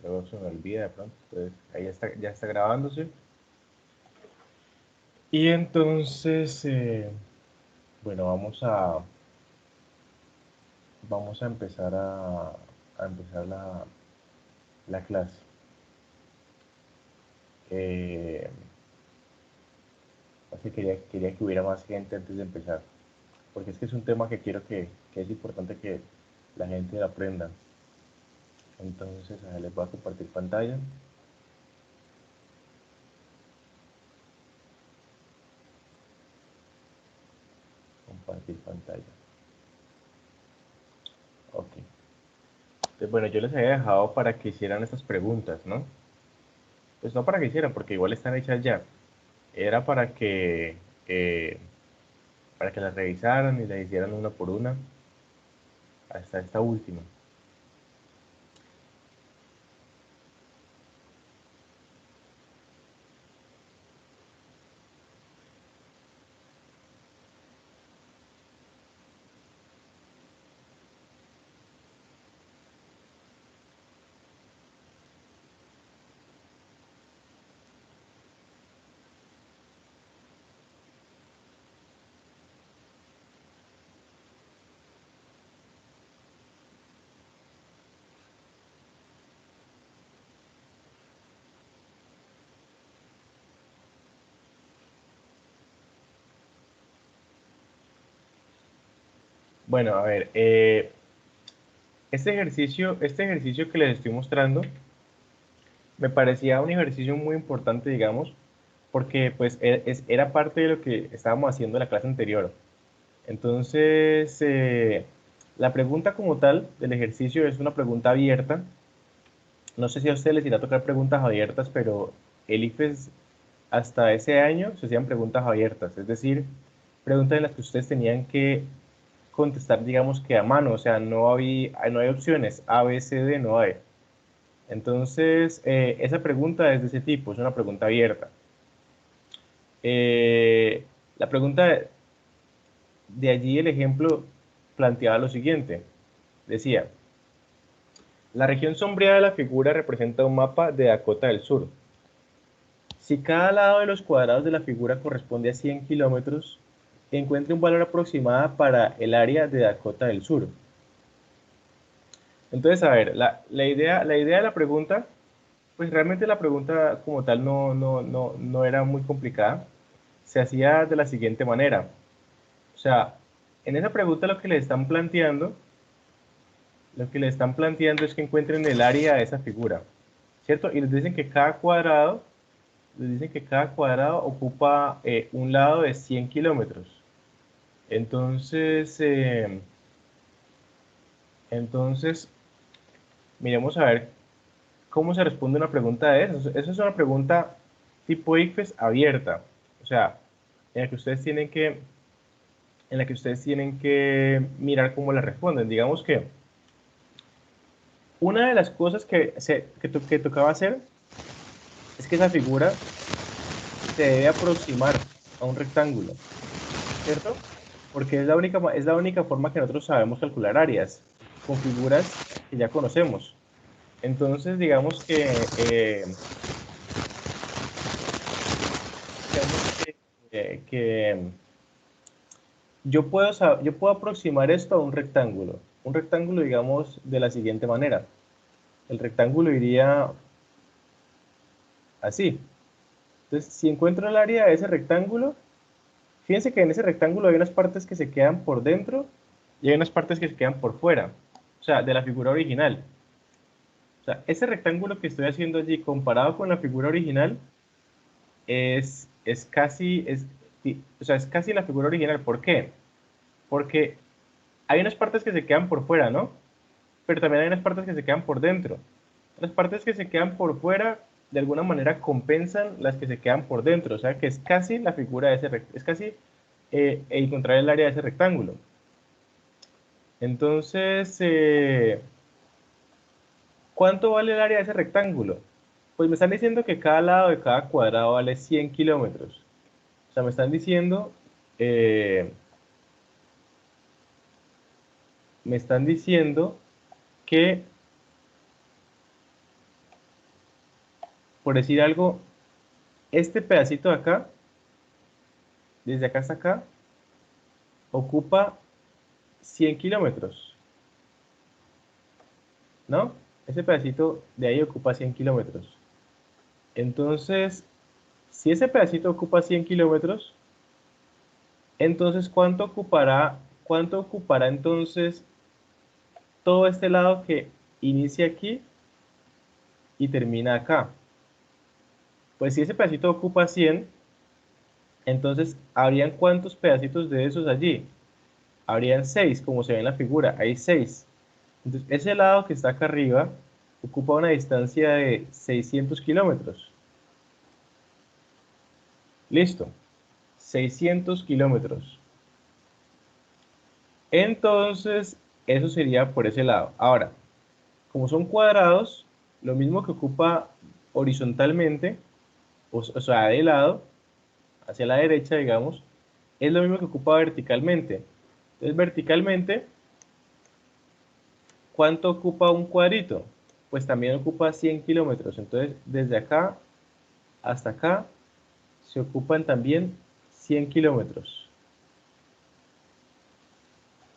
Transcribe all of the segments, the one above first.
luego se me olvida de pronto. Entonces, ahí ya está grabándose. Y entonces, bueno, vamos a empezar a empezar la clase. Eh, Así quería que hubiera más gente antes de empezar, porque es que es un tema que quiero que es importante que la gente lo aprenda. Entonces, a ver, les voy a compartir pantalla. Compartir pantalla. Ok. Entonces, bueno, yo les había dejado para que hicieran estas preguntas, ¿no? Pues no para que hicieran, porque igual están hechas ya. Era eh, para que las revisaran y las hicieran una por una hasta esta última. Bueno, a ver, este ejercicio que les estoy mostrando me parecía un ejercicio muy importante, digamos, porque pues era parte de lo que estábamos haciendo en la clase anterior. Entonces, la pregunta como tal del ejercicio es una pregunta abierta. No sé si a ustedes les irá a tocar preguntas abiertas, pero el IFES hasta ese año se hacían preguntas abiertas, es decir, preguntas en las que ustedes tenían que contestar, digamos que a mano, o sea, no hay opciones, A, B, C, D, no hay. Entonces, esa pregunta es de ese tipo, es una pregunta abierta. La pregunta de allí, el ejemplo planteaba lo siguiente, decía, la región sombreada de la figura representa un mapa de Dakota del Sur. Si cada lado de los cuadrados de la figura corresponde a 100 kilómetros, encuentre un valor aproximado para el área de Dakota del Sur. Entonces, a ver, la idea de la pregunta, pues realmente la pregunta como tal no era muy complicada. Se hacía de la siguiente manera. O sea, en esa pregunta lo que le están planteando es que encuentren el área de esa figura, ¿cierto? Y les dicen que cada cuadrado ocupa un lado de 100 kilómetros. Entonces, entonces, miremos a ver cómo se responde una pregunta de eso. Eso es una pregunta tipo ICFES abierta. O sea, en la que ustedes tienen que, en la que ustedes tienen que mirar cómo la responden. Digamos que una de las cosas que tocaba hacer es que esa figura se debe aproximar a un rectángulo, ¿cierto? Porque es la única forma que nosotros sabemos calcular áreas con figuras que ya conocemos. Entonces, digamos que yo puedo aproximar esto a un rectángulo. Un rectángulo, digamos, de la siguiente manera. El rectángulo iría así. Entonces, si encuentro el área de ese rectángulo, fíjense que en ese rectángulo hay unas partes que se quedan por dentro y hay unas partes que se quedan por fuera. O sea, de la figura original. O sea, ese rectángulo que estoy haciendo allí comparado con la figura original es casi, o sea, es casi la figura original. ¿Por qué? Porque hay unas partes que se quedan por fuera, ¿no? Pero también hay unas partes que se quedan por dentro. Las partes que se quedan por fuera, de alguna manera, compensan las que se quedan por dentro. O sea, que es casi la figura de es casi encontrar el área de ese rectángulo. Entonces, ¿cuánto vale el área de ese rectángulo? Pues me están diciendo que cada lado de cada cuadrado vale 100 kilómetros. O sea, eh, me están diciendo que por decir algo, este pedacito de acá, desde acá hasta acá, ocupa 100 kilómetros, ¿no? Ese pedacito de ahí ocupa 100 kilómetros. Entonces, si ese pedacito ocupa 100 kilómetros, entonces cuánto ocupará entonces todo este lado que inicia aquí y termina acá? Pues si ese pedacito ocupa 100, entonces ¿habrían cuántos pedacitos de esos allí? Habrían 6, como se ve en la figura, hay 6. Entonces, ese lado que está acá arriba ocupa una distancia de 600 kilómetros. Listo, 600 kilómetros. Entonces, eso sería por ese lado. Ahora, como son cuadrados, lo mismo que ocupa horizontalmente, o sea, de lado, hacia la derecha, digamos, es lo mismo que ocupa verticalmente. Entonces, verticalmente, ¿cuánto ocupa un cuadrito? Pues también ocupa 100 kilómetros. Entonces, desde acá hasta acá se ocupan también 100 kilómetros.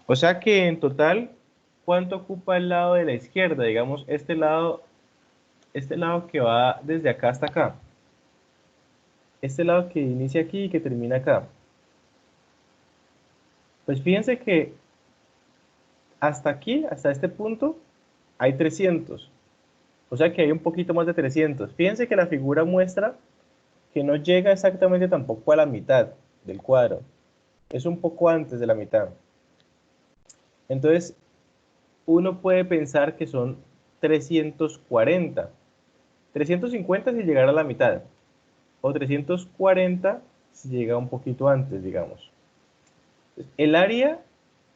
O sea que en total, ¿cuánto ocupa el lado de la izquierda? Digamos, este lado que va desde acá hasta acá. Este lado que inicia aquí y que termina acá. Pues fíjense que hasta aquí, hasta este punto, hay 300. O sea que hay un poquito más de 300. Fíjense que la figura muestra que no llega exactamente tampoco a la mitad del cuadro. Es un poco antes de la mitad. Entonces, uno puede pensar que son 340. 350 si llegara a la mitad. O 340 si llega un poquito antes, digamos. El área,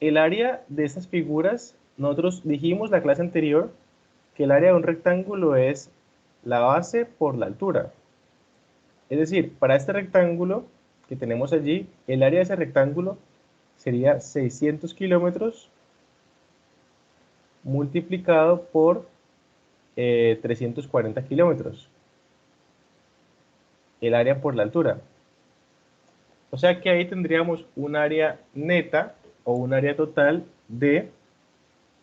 el área de esas figuras, nosotros dijimos la clase anterior que el área de un rectángulo es la base por la altura. Es decir, para este rectángulo que tenemos allí, el área de ese rectángulo sería 600 kilómetros multiplicado por 340 kilómetros. El área por la altura. O sea que ahí tendríamos un área neta o un área total de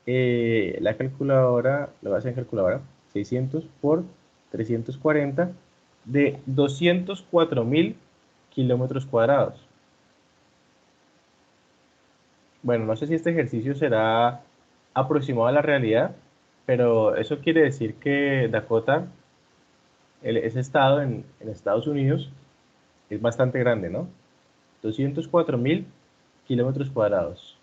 la calculadora, lo voy a hacer en calculadora, 600 por 340 de 204.000 kilómetros cuadrados. Bueno, no sé si este ejercicio será aproximado a la realidad, pero eso quiere decir que Dakota, ese estado en Estados Unidos, es bastante grande, ¿no? 204.000 kilómetros cuadrados.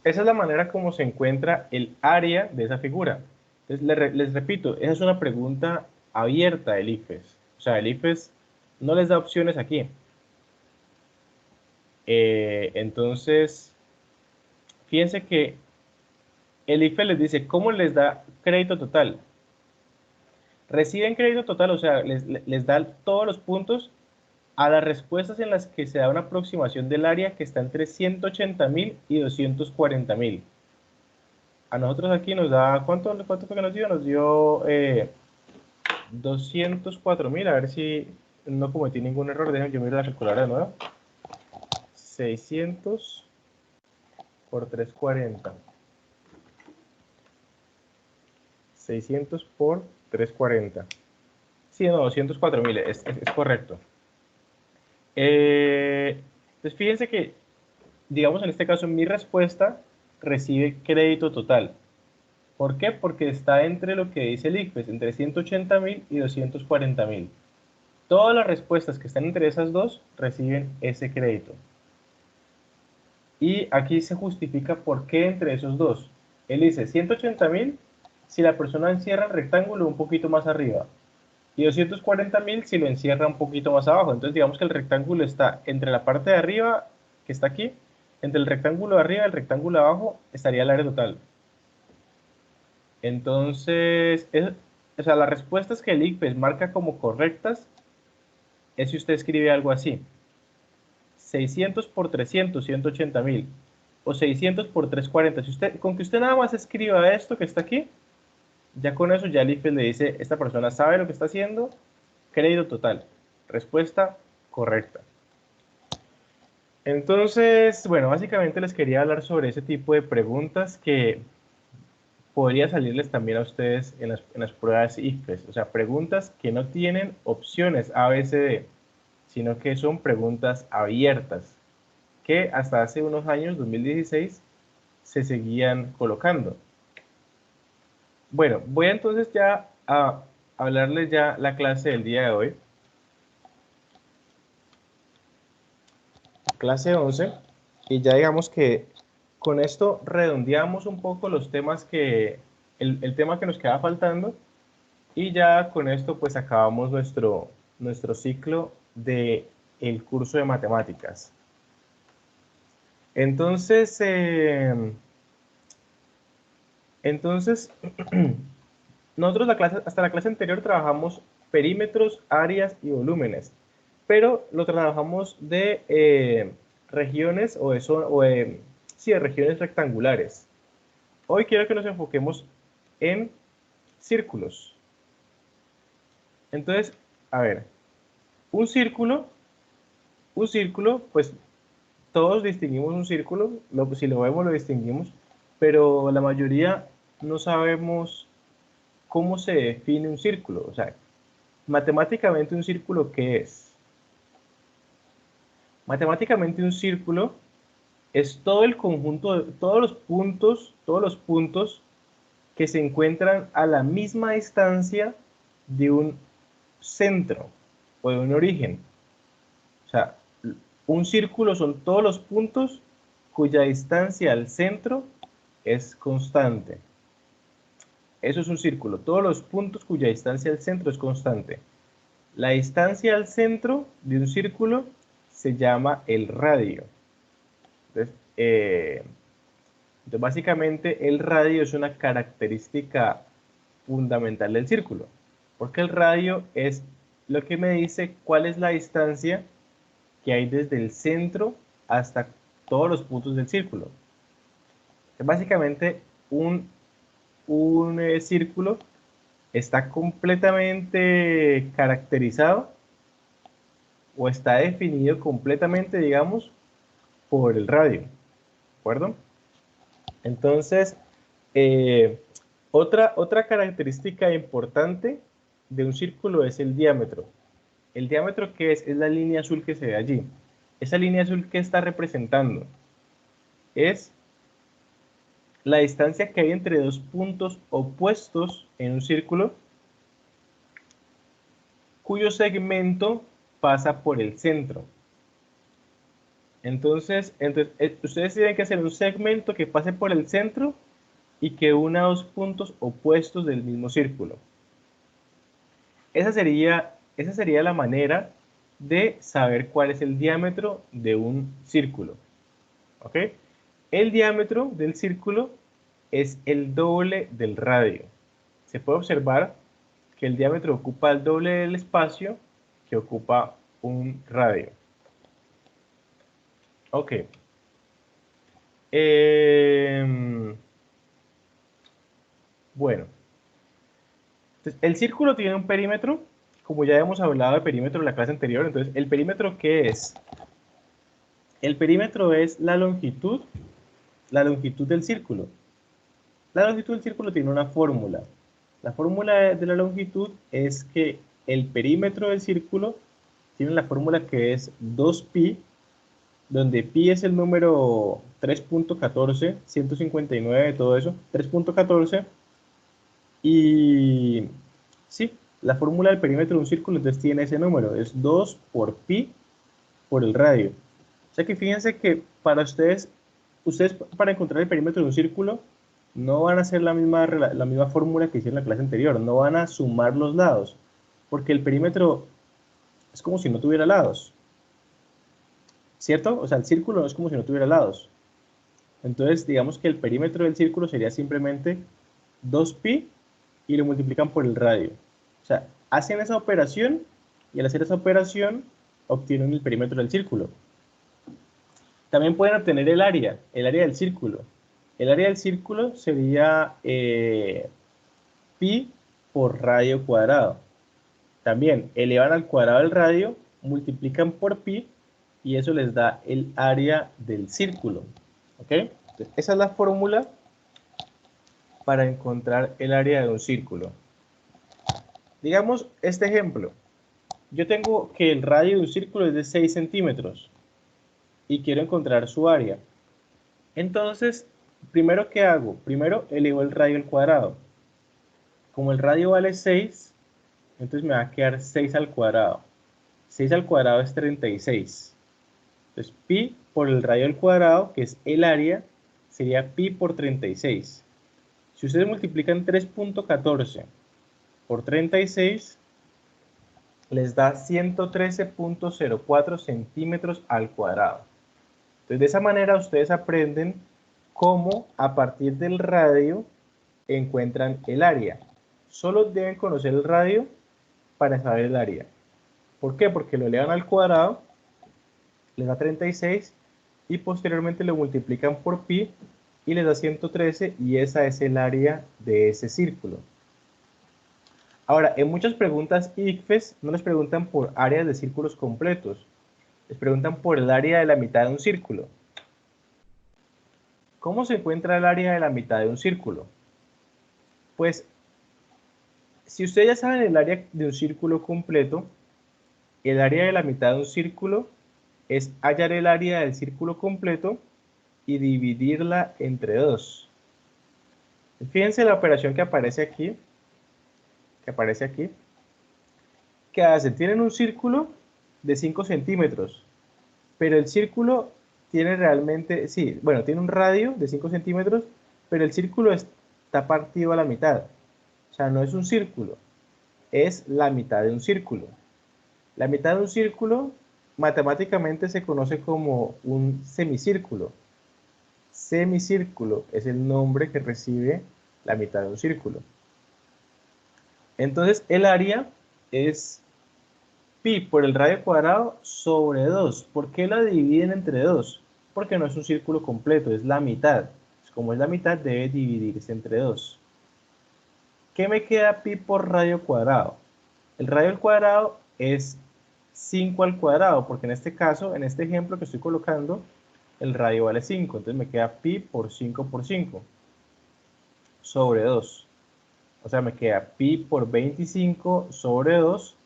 Esa es la manera como se encuentra el área de esa figura. Entonces, les repito, esa es una pregunta abierta del IFES. O sea, el IFES no les da opciones aquí. Entonces, fíjense que el IFES les dice, ¿cómo les da crédito total? Reciben crédito total, o sea, les da todos los puntos a las respuestas en las que se da una aproximación del área que está entre 180.000 y 240.000. A nosotros aquí nos da, ¿cuánto fue que nos dio? Nos dio 204.000, a ver si no cometí ningún error, déjenme yo miro la calculadora de nuevo. 600 por 340. 600 por 340. Sí, no, 204.000, es correcto. Entonces fíjense que, digamos en este caso, mi respuesta recibe crédito total. ¿Por qué? Porque está entre lo que dice el ICFES, entre 180.000 y 240.000. Todas las respuestas que están entre esas dos reciben ese crédito. Y aquí se justifica por qué entre esos dos. Él dice 180.000 si la persona encierra el rectángulo un poquito más arriba. Y 240.000 si lo encierra un poquito más abajo. Entonces digamos que el rectángulo está entre la parte de arriba, que está aquí, entre el rectángulo de arriba y el rectángulo de abajo estaría el área total. Entonces, o sea, las respuestas que el ICFES marca como correctas es si usted escribe algo así. 600 por 300, 180.000. O 600 por 340. Si usted, con que usted nada más escriba esto que está aquí, Ya con eso, ya el IFES le dice, esta persona sabe lo que está haciendo, crédito total. Respuesta correcta. Entonces, bueno, básicamente les quería hablar sobre ese tipo de preguntas que podría salirles también a ustedes en las pruebas IFES. O sea, preguntas que no tienen opciones A, B, C, D, sino que son preguntas abiertas, que hasta hace unos años, 2016, se seguían colocando. Bueno, voy entonces ya a hablarles ya la clase del día de hoy. Clase 11. Y ya digamos que con esto redondeamos un poco los temas el tema que nos queda faltando. Y ya con esto pues acabamos nuestro ciclo de el curso de matemáticas. Entonces, entonces nosotros hasta la clase anterior trabajamos perímetros, áreas y volúmenes, pero lo trabajamos de regiones sí, de regiones rectangulares. Hoy quiero que nos enfoquemos en círculos. Entonces, a ver, un círculo, pues todos distinguimos un círculo, si lo vemos lo distinguimos, pero la mayoría no sabemos cómo se define un círculo. O sea, matemáticamente un círculo, ¿qué es? Matemáticamente un círculo es todo el conjunto de todos los puntos que se encuentran a la misma distancia de un centro o de un origen. O sea, un círculo son todos los puntos cuya distancia al centro es constante. Eso es un círculo, todos los puntos cuya distancia al centro es constante. La distancia al centro de un círculo se llama el radio. Entonces, básicamente el radio es una característica fundamental del círculo, porque el radio es lo que me dice cuál es la distancia que hay desde el centro hasta todos los puntos del círculo. Básicamente un círculo está completamente caracterizado o está definido completamente, digamos, por el radio, ¿de acuerdo? Entonces, eh, otra característica importante de un círculo es el diámetro. ¿El diámetro qué es? Es la línea azul que se ve allí. Esa línea azul que está representando es la distancia que hay entre dos puntos opuestos en un círculo cuyo segmento pasa por el centro. Entonces ustedes tienen que hacer un segmento que pase por el centro y que una dos puntos opuestos del mismo círculo. Esa sería la manera de saber cuál es el diámetro de un círculo. ¿Ok? El diámetro del círculo es el doble del radio. Se puede observar que el diámetro ocupa el doble del espacio que ocupa un radio. Ok. Bueno, entonces, el círculo tiene un perímetro, como ya hemos hablado de perímetro en la clase anterior. Entonces, ¿el perímetro qué es? El perímetro es la longitud del círculo. La longitud del círculo tiene una fórmula. La fórmula de la longitud es que el perímetro del círculo tiene la fórmula que es 2pi, donde pi es el número 3.14, 159, todo eso, 3.14. Y sí, la fórmula del perímetro de un círculo entonces tiene ese número, es 2 por pi por el radio. O sea que fíjense que para ustedes para encontrar el perímetro de un círculo no van a hacer la misma fórmula que hicieron en la clase anterior, no van a sumar los lados, porque el perímetro es como si no tuviera lados, ¿cierto? O sea, el círculo es como si no tuviera lados. Entonces, digamos que el perímetro del círculo sería simplemente 2pi y lo multiplican por el radio. O sea, hacen esa operación y al hacer esa operación obtienen el perímetro del círculo. También pueden obtener el área del círculo. El área del círculo sería pi por radio cuadrado. También elevan al cuadrado el radio, multiplican por pi y eso les da el área del círculo. ¿Ok? Entonces, esa es la fórmula para encontrar el área de un círculo. Digamos este ejemplo. Yo tengo que el radio de un círculo es de 6 centímetros y quiero encontrar su área. Entonces, primero, ¿qué hago? Primero elevo el radio al cuadrado. Como el radio vale 6, entonces me va a quedar 6 al cuadrado. 6 al cuadrado es 36. Entonces, pi por el radio al cuadrado, que es el área, sería pi por 36. Si ustedes multiplican 3.14 por 36, les da 113.04 centímetros al cuadrado. Entonces, de esa manera ustedes aprenden cómo a partir del radio encuentran el área. Solo deben conocer el radio para saber el área. ¿Por qué? Porque lo elevan al cuadrado, les da 36 y posteriormente lo multiplican por pi y les da 113 y esa es el área de ese círculo. Ahora, en muchas preguntas ICFES no les preguntan por áreas de círculos completos, les preguntan por el área de la mitad de un círculo. ¿Cómo se encuentra el área de la mitad de un círculo? Pues, si ustedes ya saben el área de un círculo completo, el área de la mitad de un círculo es hallar el área del círculo completo y dividirla entre 2. Fíjense la operación que aparece aquí, que hacen, tienen un círculo de 5 centímetros, pero el círculo tiene realmente, sí, bueno, tiene un radio de 5 centímetros, pero el círculo está partido a la mitad. O sea, no es un círculo, es la mitad de un círculo. La mitad de un círculo matemáticamente se conoce como un semicírculo. Semicírculo es el nombre que recibe la mitad de un círculo. Entonces el área es pi por el radio cuadrado sobre 2. ¿Por qué la dividen entre 2? Porque no es un círculo completo, es la mitad. Como es la mitad, debe dividirse entre 2. ¿Qué me queda pi por radio cuadrado? El radio al cuadrado es 5 al cuadrado, porque en este caso, en este ejemplo que estoy colocando, el radio vale 5. Entonces me queda pi por 5 por 5 sobre 2. O sea, me queda pi por 25 sobre 2.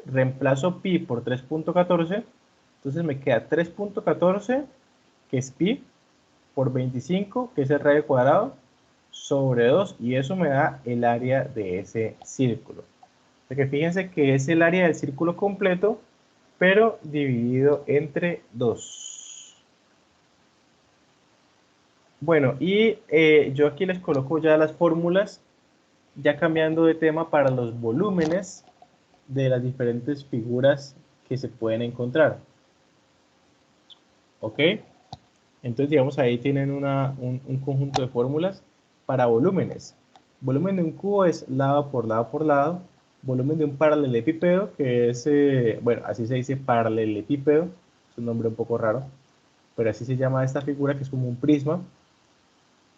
Reemplazo pi por 3.14. Entonces me queda 3.14, que es pi, por 25, que es el radio cuadrado, sobre 2. Y eso me da el área de ese círculo. Porque fíjense que es el área del círculo completo, pero dividido entre 2. Bueno, y yo aquí les coloco ya las fórmulas, ya cambiando de tema, para los volúmenes de las diferentes figuras que se pueden encontrar. ¿Ok? Entonces, digamos, ahí tienen un conjunto de fórmulas para volúmenes. Volumen de un cubo es lado por lado por lado. Volumen de un paralelepípedo, que es, bueno, así se dice paralelepípedo, es un nombre un poco raro, pero así se llama esta figura, que es como un prisma.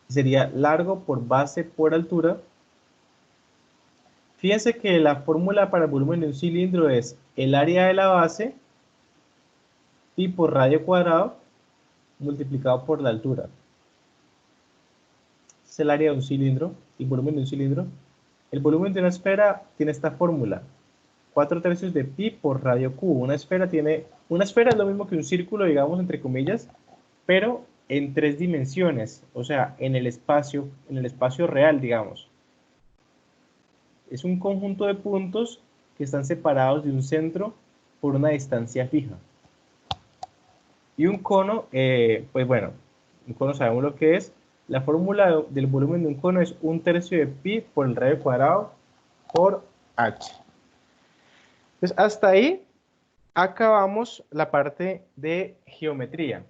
Sería largo por base por altura. Fíjense que la fórmula para el volumen de un cilindro es el área de la base pi por radio cuadrado multiplicado por la altura. Es el área de un cilindro, el volumen de un cilindro. El volumen de una esfera tiene esta fórmula: 4/3 de pi por radio cubo. Una esfera es lo mismo que un círculo, digamos, entre comillas, pero en 3 dimensiones, o sea, en el espacio real, digamos. Es un conjunto de puntos que están separados de un centro por una distancia fija. Y un cono, pues bueno, un cono sabemos lo que es. La fórmula del volumen de un cono es 1/3 de pi por el radio cuadrado por h. Entonces, hasta ahí acabamos la parte de geometría.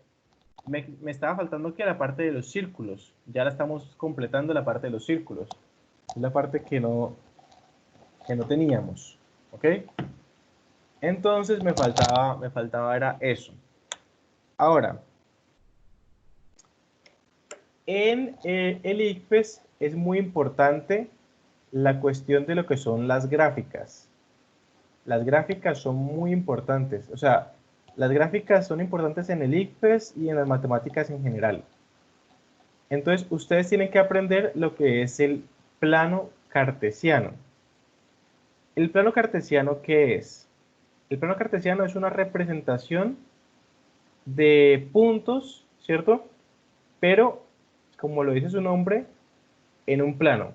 Me estaba faltando que la parte de los círculos. Ya la estamos completando, la parte de los círculos. Es la parte que no teníamos. ¿Ok? Entonces me faltaba era eso. Ahora, en el ICFES es muy importante la cuestión de lo que son las gráficas. Las gráficas son muy importantes, o sea, las gráficas son importantes en el ICFES y en las matemáticas en general. Entonces, ustedes tienen que aprender lo que es el plano cartesiano. ¿El plano cartesiano qué es? El plano cartesiano es una representación de puntos, ¿cierto? Pero, como lo dice su nombre, en un plano.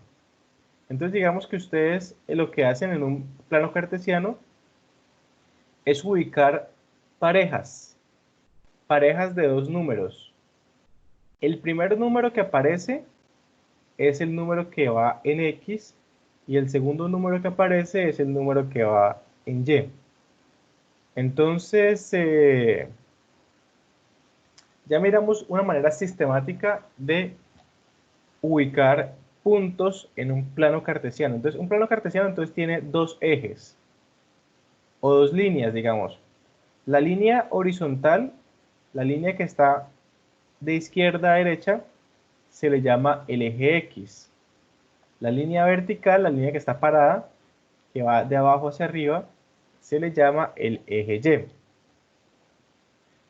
Entonces, digamos que ustedes lo que hacen en un plano cartesiano es ubicar parejas, parejas de dos números. El primer número que aparece es el número que va en X y el segundo número que aparece es el número que va en Y. Entonces, ya miramos una manera sistemática de ubicar puntos en un plano cartesiano. Entonces, un plano cartesiano entonces tiene dos ejes o dos líneas, digamos. La línea horizontal, la línea que está de izquierda a derecha, se le llama el eje X. La línea vertical, la línea que está parada, que va de abajo hacia arriba, se le llama el eje Y.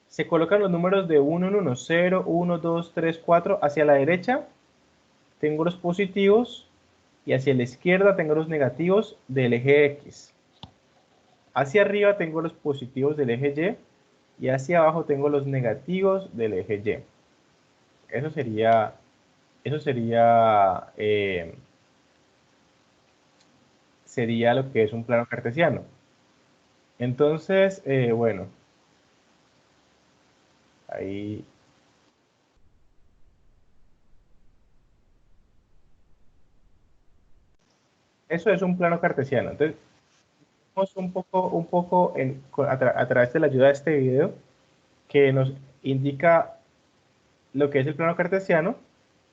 Se colocan los números de 1 en 1, 0, 1, 2, 3, 4. Hacia la derecha tengo los positivos y hacia la izquierda tengo los negativos del eje X. Hacia arriba tengo los positivos del eje Y y hacia abajo tengo los negativos del eje Y. Eso sería, eso sería, sería lo que es un plano cartesiano. Entonces, bueno, ahí, eso es un plano cartesiano. Entonces, vamos un poco a través de la ayuda de este video que nos indica lo que es el plano cartesiano.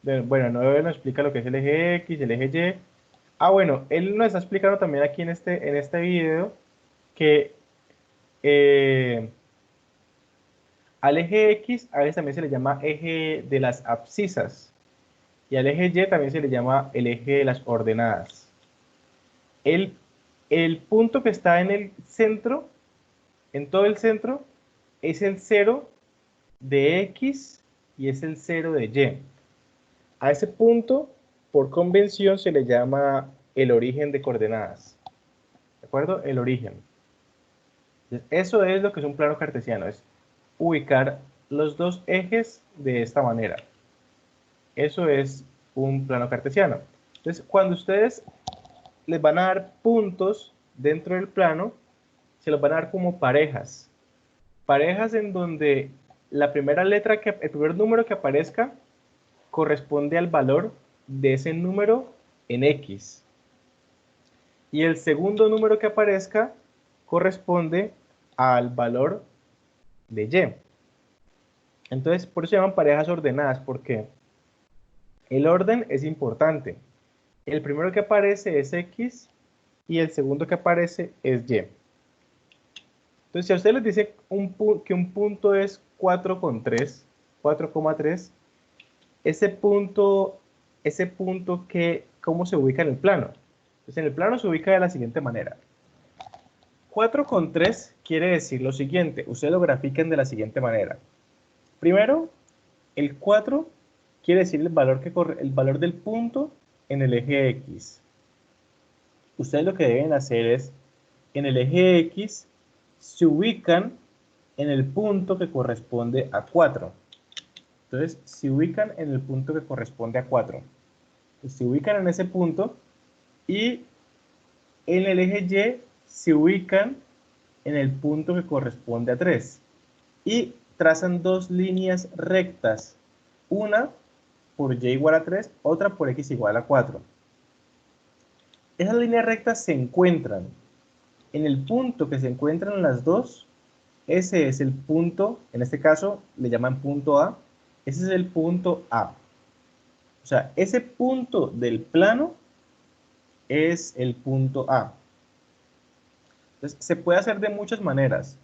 Bueno, no nos explica lo que es el eje X, el eje Y. Ah, bueno, él nos está explicando también aquí en este video que eh, al eje X a veces también se le llama eje de las abscisas y al eje Y también se le llama el eje de las ordenadas. El, el punto que está en el centro, en todo el centro, es el 0 de X y es el 0 de Y. A ese punto, por convención, se le llama el origen de coordenadas. ¿De acuerdo? El origen. Entonces, eso es lo que es un plano cartesiano, es ubicar los dos ejes de esta manera. Eso es un plano cartesiano. Entonces, cuando ustedes les van a dar puntos dentro del plano, se los van a dar como parejas. Parejas en donde la primera letra, el primer número que aparezca corresponde al valor de ese número en X. Y el segundo número que aparezca corresponde al valor de Y. Entonces, por eso se llaman parejas ordenadas, porque el orden es importante. El primero que aparece es X y el segundo que aparece es Y. Entonces, si a ustedes les dice que un punto es 4,3, 4,3, ese punto que, ¿cómo se ubica en el plano? Entonces, en el plano se ubica de la siguiente manera. 4,3 quiere decir lo siguiente, ustedes lo grafiquen de la siguiente manera. Primero, el 4 quiere decir el valor del punto en el eje X. Ustedes lo que deben hacer es, en el eje X, se ubican en el punto que corresponde a 4. Entonces, se ubican en el punto que corresponde a 4. Entonces, se ubican en ese punto y en el eje Y se ubican en el punto que corresponde a 3. Y trazan dos líneas rectas, una por Y igual a 3, otra por X igual a 4. Esas líneas rectas se encuentran en el punto que se encuentran las dos. Ese es el punto, en este caso le llaman punto A, ese es el punto A. O sea, ese punto del plano es el punto A. Entonces, se puede hacer de muchas maneras.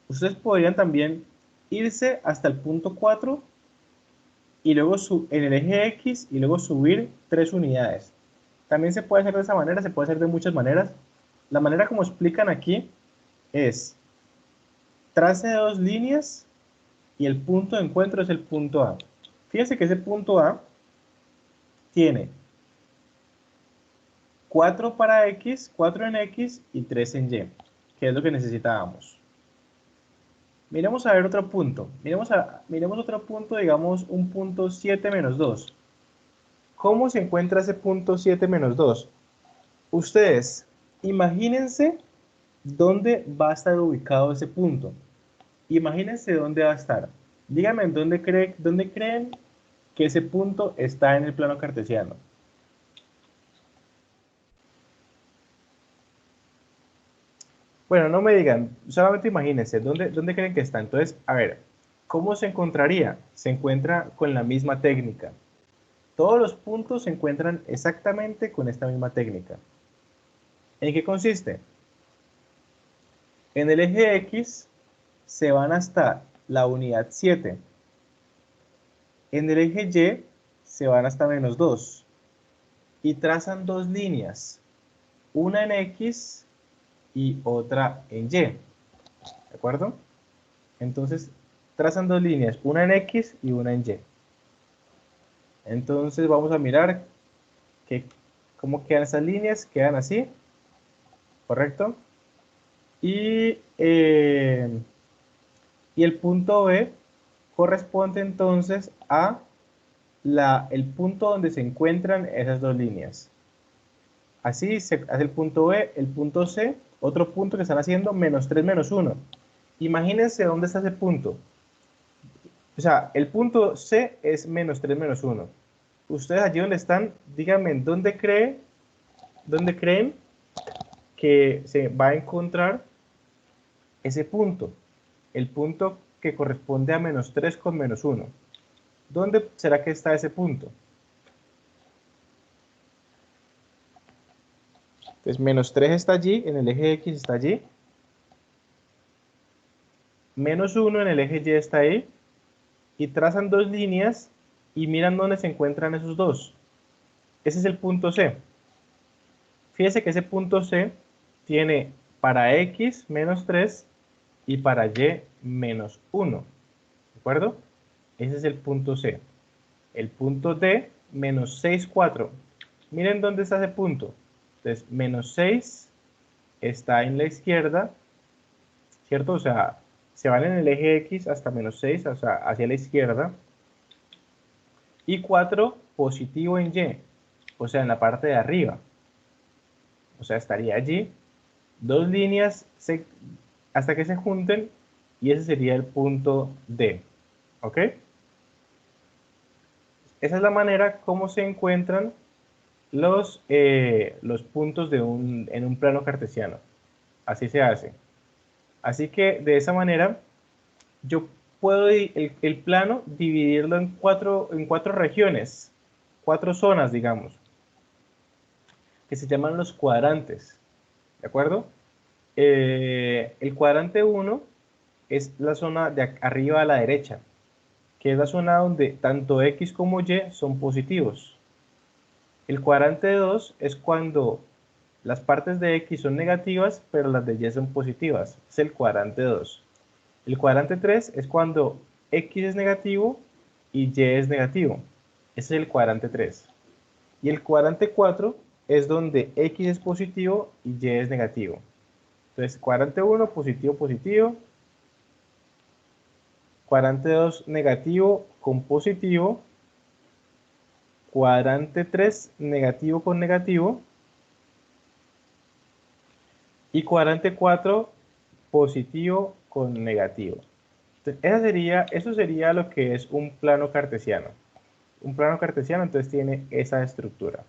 Ustedes podrían también irse hasta el punto 4 y luego en el eje X y luego subir 3 unidades. También se puede hacer de esa manera, se puede hacer de muchas maneras. La manera como explican aquí es trace dos líneas y el punto de encuentro es el punto A. Fíjense que ese punto A tiene 4 para X, 4 en X y 3 en Y, que es lo que necesitábamos. Miremos a ver otro punto. Miremos otro punto, digamos un punto 7 menos 2. ¿Cómo se encuentra ese punto 7 menos 2? Ustedes, imagínense dónde va a estar ubicado ese punto. Imagínense dónde va a estar. Díganme dónde creen que ese punto está en el plano cartesiano. Bueno, no me digan, solamente imagínense, ¿dónde creen que está? Entonces, a ver, ¿cómo se encontraría? Se encuentra con la misma técnica. Todos los puntos se encuentran exactamente con esta misma técnica. ¿En qué consiste? En el eje X se van hasta la unidad 7. En el eje Y se van hasta menos 2. Y trazan dos líneas, una en X y otra en Y. ¿De acuerdo? Entonces, trazan dos líneas, una en X y una en Y. Entonces, vamos a mirar cómo quedan esas líneas. Quedan así, ¿correcto? Y el punto B corresponde entonces a el punto donde se encuentran esas dos líneas. Así se hace el punto B, el punto C, otro punto que están haciendo, menos 3, menos 1. Imagínense dónde está ese punto. O sea, el punto C es menos 3, menos 1. Ustedes allí donde están, díganme, ¿dónde creen que se va a encontrar ese punto? El punto que corresponde a menos 3 con menos 1. ¿Dónde será que está ese punto? Entonces, menos 3 está allí, en el eje X está allí. Menos 1 en el eje Y está ahí. Y trazan dos líneas y miran dónde se encuentran esos dos. Ese es el punto C. Fíjese que ese punto C tiene para X menos 3 y para Y menos 1. ¿De acuerdo? Ese es el punto C. El punto D, menos 6, 4. Miren dónde está ese punto. Entonces, menos 6 está en la izquierda, ¿cierto? O sea, se van en el eje X hasta menos 6, o sea, hacia la izquierda. Y 4 positivo en Y, o sea, en la parte de arriba. O sea, estaría allí. Dos líneas hasta que se junten y ese sería el punto D. ¿Ok? Esa es la manera como se encuentran los puntos en un plano cartesiano. Así se hace. Así que de esa manera yo puedo el plano dividirlo en cuatro regiones, 4 zonas, digamos, que se llaman los cuadrantes. ¿De acuerdo? El cuadrante 1 es la zona de arriba a la derecha, que es la zona donde tanto X como Y son positivos. El cuadrante 2 es cuando las partes de X son negativas, pero las de Y son positivas. Es el cuadrante 2. El cuadrante 3 es cuando X es negativo y Y es negativo. Ese es el cuadrante 3. Y el cuadrante 4 es donde X es positivo y Y es negativo. Entonces, cuadrante 1, positivo, positivo. Cuadrante 2, negativo con positivo. Cuadrante 3, negativo con negativo. Y cuadrante 4, positivo con negativo. Entonces, eso sería lo que es un plano cartesiano. Un plano cartesiano entonces tiene esa estructura.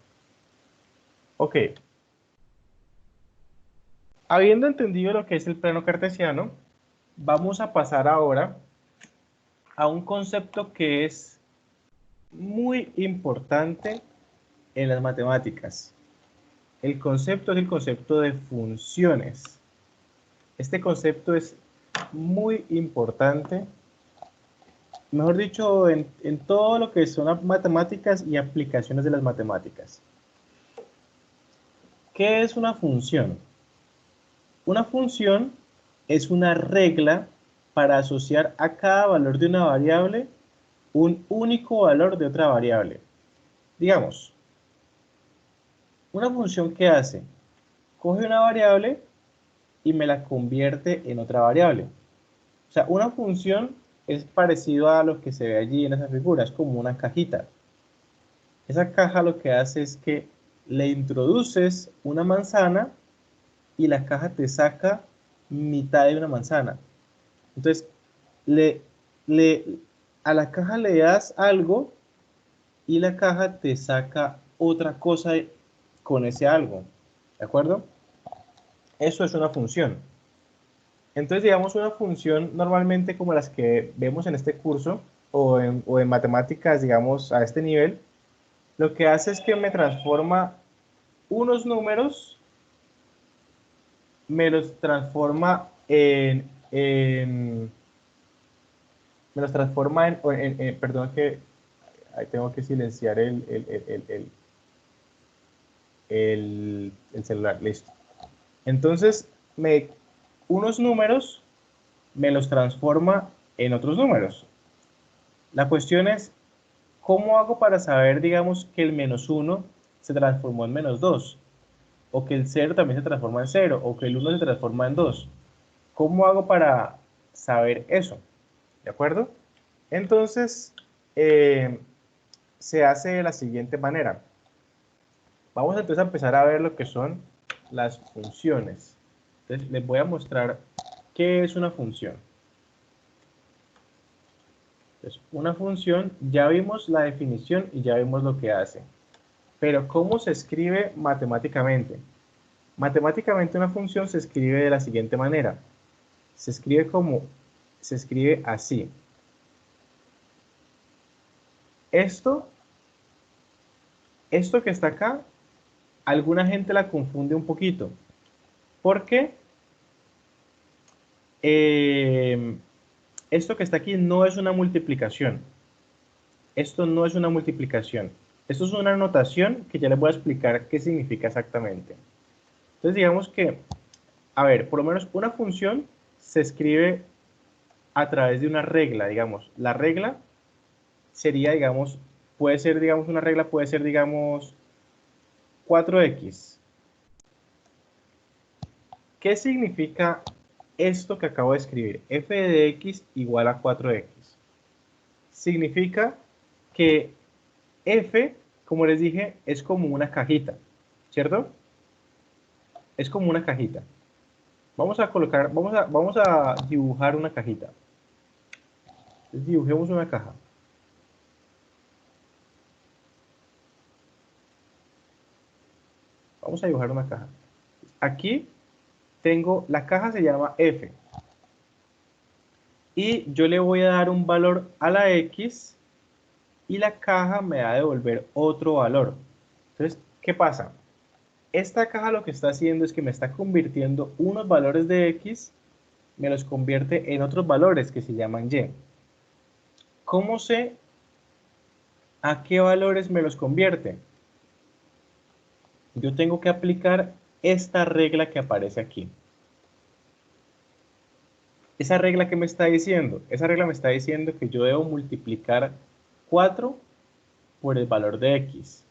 Ok. Habiendo entendido lo que es el plano cartesiano, vamos a pasar ahora a un concepto que es muy importante en las matemáticas. El concepto es el concepto de funciones. Este concepto es muy importante, mejor dicho, en todo lo que son las matemáticas y aplicaciones de las matemáticas. ¿Qué es una función? Una función es una regla para asociar a cada valor de una variable un único valor de otra variable. Digamos, una función que hace, coge una variable y me la convierte en otra variable. O sea, una función es parecido a lo que se ve allí en esa figura, es como una cajita. Esa caja lo que hace es que le introduces una manzana y la caja te saca mitad de una manzana. Entonces, le, le, a la caja le das algo y la caja te saca otra cosa con ese algo. ¿De acuerdo? Eso es una función. Entonces, digamos, una función normalmente como las que vemos en este curso o en matemáticas, digamos, a este nivel, lo que hace es que me transforma unos números, me los transforma me los transforma perdón que ahí tengo que silenciar el celular, listo. Entonces, unos números me los transforma en otros números. La cuestión es, ¿cómo hago para saber, digamos, que el -1 se transformó en -2? O que el 0 también se transforma en 0, o que el 1 se transforma en 2. ¿Cómo hago para saber eso? ¿De acuerdo? Entonces, se hace de la siguiente manera. Vamos entonces a empezar a ver lo que son las funciones. Entonces, les voy a mostrar qué es una función. Entonces, una función, ya vimos la definición y ya vimos lo que hace. Pero, ¿cómo se escribe matemáticamente? Matemáticamente una función se escribe de la siguiente manera. Se escribe así. Esto que está acá, alguna gente la confunde un poquito. Porque esto que está aquí no es una multiplicación. Esto no es una multiplicación. Esto es una notación que ya les voy a explicar qué significa exactamente. Entonces digamos que, a ver, por lo menos una función se escribe a través de una regla, digamos. La regla sería, digamos, puede ser, digamos, una regla puede ser, digamos, 4x. ¿Qué significa esto que acabo de escribir? F de x igual a 4x. Significa que f, como les dije, es como una cajita, ¿cierto? Es como una cajita. Vamos a colocar, vamos a dibujar una cajita. Entonces, dibujemos una caja. Vamos a dibujar una caja. Aquí tengo, la caja se llama f. Y yo le voy a dar un valor a la x y la caja me va a devolver otro valor. Entonces, ¿qué pasa? Esta caja lo que está haciendo es que me está convirtiendo unos valores de x, me los convierte en otros valores que se llaman y. ¿Cómo sé a qué valores me los convierte? Yo tengo que aplicar esta regla que aparece aquí. ¿Esa regla qué me está diciendo? Esa regla me está diciendo que yo debo multiplicar 4 por el valor de x.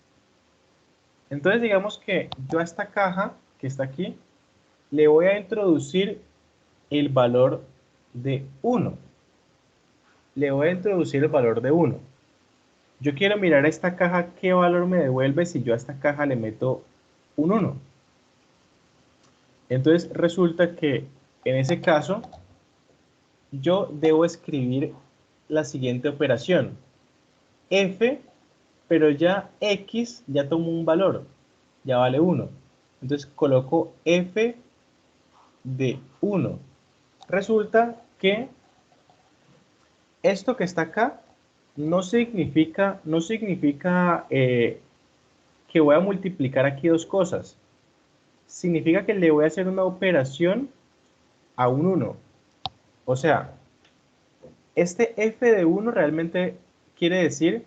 Entonces digamos que yo a esta caja que está aquí le voy a introducir el valor de 1. Le voy a introducir el valor de 1. Yo quiero mirar a esta caja qué valor me devuelve si yo a esta caja le meto un 1. Entonces resulta que en ese caso yo debo escribir la siguiente operación. F, pero ya X ya tomó un valor, ya vale 1. Entonces coloco F de 1. Resulta que esto que está acá no significa que voy a multiplicar aquí dos cosas. Significa que le voy a hacer una operación a un 1. O sea, este f de 1 realmente quiere decir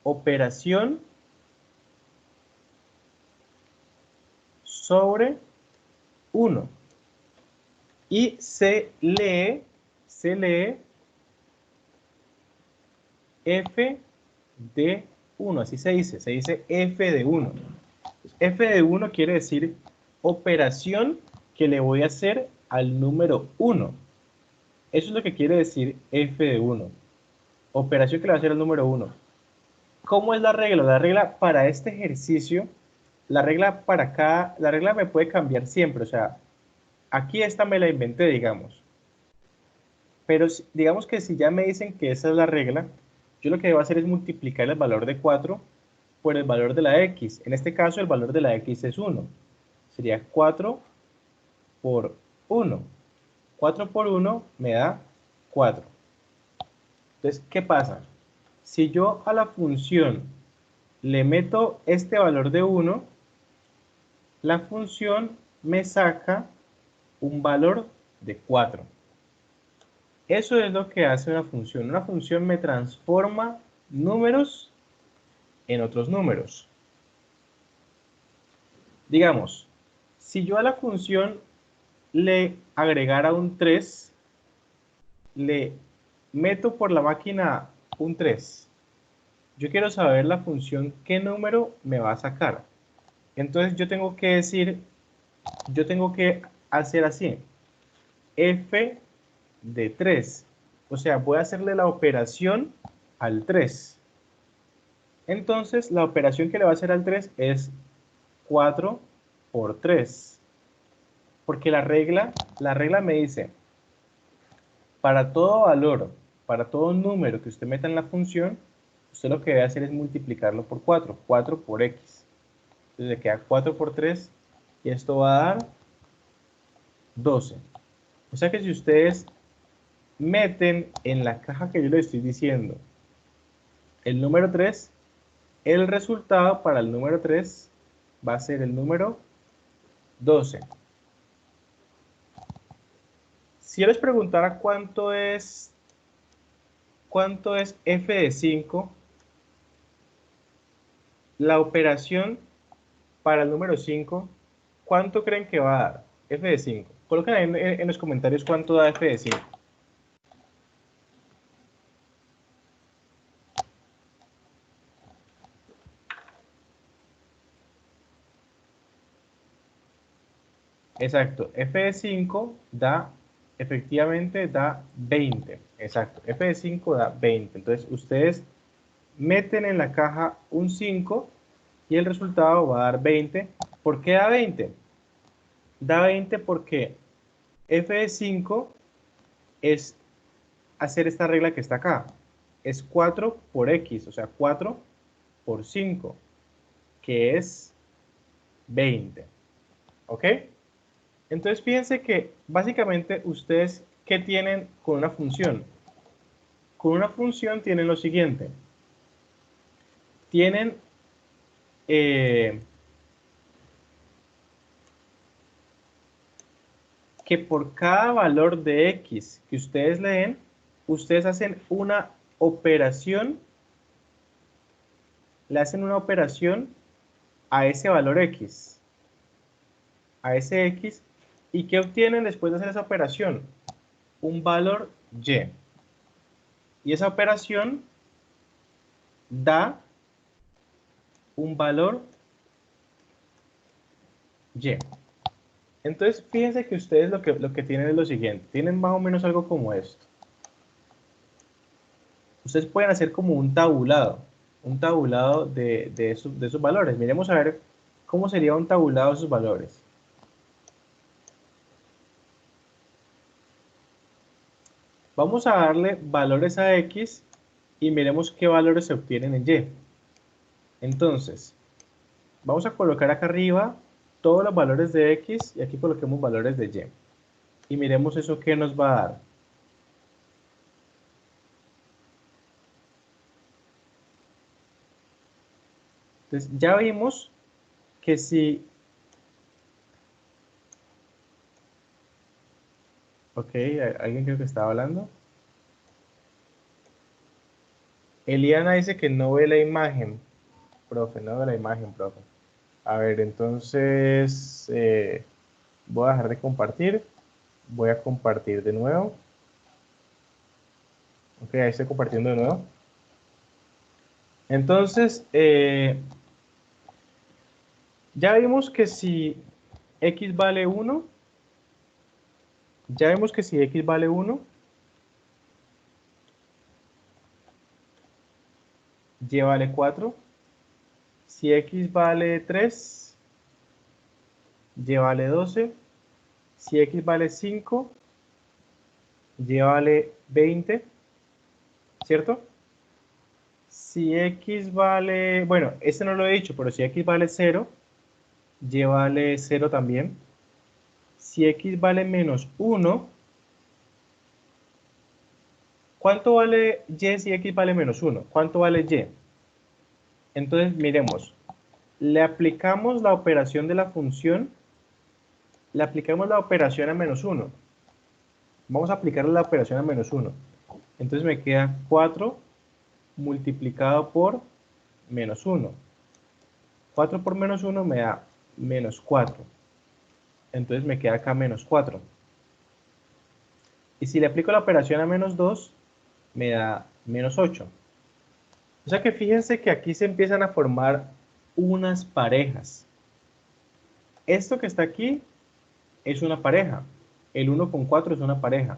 operación sobre 1. Y se lee f de 1, así se dice f de 1. F de 1 quiere decir operación que le voy a hacer al número 1. Eso es lo que quiere decir f de 1. Operación que le va a hacer al número 1. ¿Cómo es la regla? La regla para este ejercicio, la regla me puede cambiar siempre. O sea, aquí esta me la inventé, digamos. Pero digamos que si ya me dicen que esa es la regla, yo lo que debo hacer es multiplicar el valor de 4 por el valor de la x. En este caso, el valor de la x es 1. Sería 4 por 1. 4 por 1 me da 4. Entonces, ¿qué pasa? Si yo a la función le meto este valor de 1, la función me saca un valor de 4. Eso es lo que hace una función. Una función me transforma números en otros números. Digamos, si yo a la función le agregara un 3, le meto por la máquina un 3. Yo quiero saber la función qué número me va a sacar. Entonces yo tengo que hacer así, f de 3. O sea, voy a hacerle la operación al 3. Entonces la operación que le va a hacer al 3 es 4 por 3. Porque la regla me dice, para todo valor, para todo número que usted meta en la función, usted lo que debe hacer es multiplicarlo por 4. 4 por x. Entonces le queda 4 por 3 y esto va a dar 12. O sea que si ustedes meten en la caja que yo les estoy diciendo el número 3, el resultado para el número 3 va a ser el número 12. Si yo les preguntara cuánto es f de 5, la operación para el número 5, ¿cuánto creen que va a dar? F de 5. Coloquen ahí en los comentarios cuánto da f de 5. Exacto, f de 5 efectivamente da 20. Exacto, f de 5 da 20. Entonces ustedes meten en la caja un 5 y el resultado va a dar 20. ¿Por qué da 20? Da 20 porque f de 5 es hacer esta regla que está acá. Es 4 por x, o sea, 4 por 5, que es 20. ¿Ok? Entonces fíjense que básicamente ustedes, ¿qué tienen con una función? Con una función tienen lo siguiente. Tienen que por cada valor de x que ustedes le den, ustedes hacen una operación, le hacen una operación a ese valor x, a ese x, ¿y qué obtienen después de hacer esa operación? Un valor y. Y esa operación da un valor y. Entonces, fíjense que ustedes lo que tienen es lo siguiente. Tienen más o menos algo como esto. Ustedes pueden hacer como un tabulado de esos valores. Miremos a ver cómo sería un tabulado de esos valores. Vamos a darle valores a x y miremos qué valores se obtienen en y. Entonces, vamos a colocar acá arriba todos los valores de x y aquí coloquemos valores de y. Y miremos eso qué nos va a dar. Entonces, ya vimos que si... Ok, ¿alguien creo que estaba hablando? Eliana dice que no ve la imagen, profe, no ve la imagen, profe. A ver, entonces voy a dejar de compartir. Voy a compartir de nuevo. Ok, ahí estoy compartiendo de nuevo. Entonces, ya vimos que si x vale 1, ya vemos que si x vale 1, y vale 4. Si x vale 3, y vale 12. Si x vale 5, y vale 20, ¿cierto? Si x vale, bueno, este no lo he dicho, pero si x vale 0, y vale 0 también. Si x vale menos 1, ¿cuánto vale y si x vale menos 1? ¿Cuánto vale y? Entonces, miremos, le aplicamos la operación de la función, le aplicamos la operación a menos 1. Vamos a aplicarle la operación a menos 1. Entonces me queda 4 multiplicado por menos 1. 4 por menos 1 me da menos 4. Entonces me queda acá menos 4. Y si le aplico la operación a menos 2, me da menos 8. O sea que fíjense que aquí se empiezan a formar unas parejas. Esto que está aquí es una pareja. El 1 con 4 es una pareja.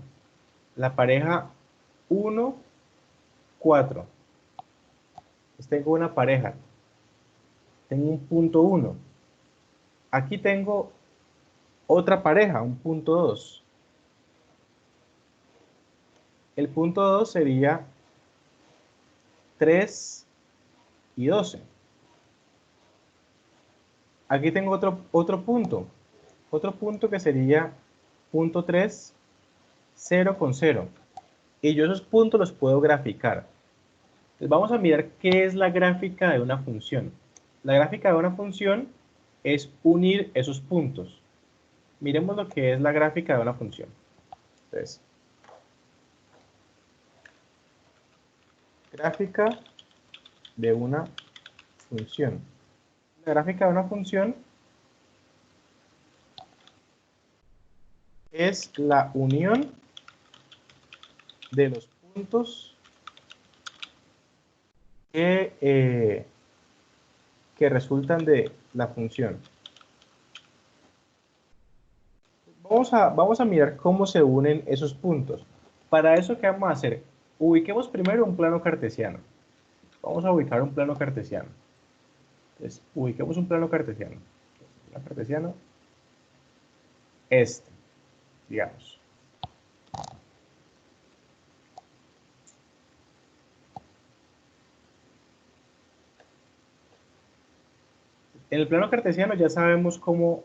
La pareja 1, 4. Pues tengo una pareja. Tengo un punto 1. Aquí tengo otra pareja, un punto 2. El punto 2 sería 3 y 12. Aquí tengo otro punto. Otro punto que sería punto 3, 0 con 0. Y yo esos puntos los puedo graficar. Entonces vamos a mirar qué es la gráfica de una función. La gráfica de una función es unir esos puntos. Miremos lo que es la gráfica de una función. Entonces, gráfica de una función. La gráfica de una función es la unión de los puntos que resultan de la función. Vamos a mirar cómo se unen esos puntos. Para eso, ¿qué vamos a hacer? Ubiquemos primero un plano cartesiano. Vamos a ubicar un plano cartesiano. Entonces, ubiquemos un plano cartesiano. Un plano cartesiano, este, digamos. En el plano cartesiano ya sabemos cómo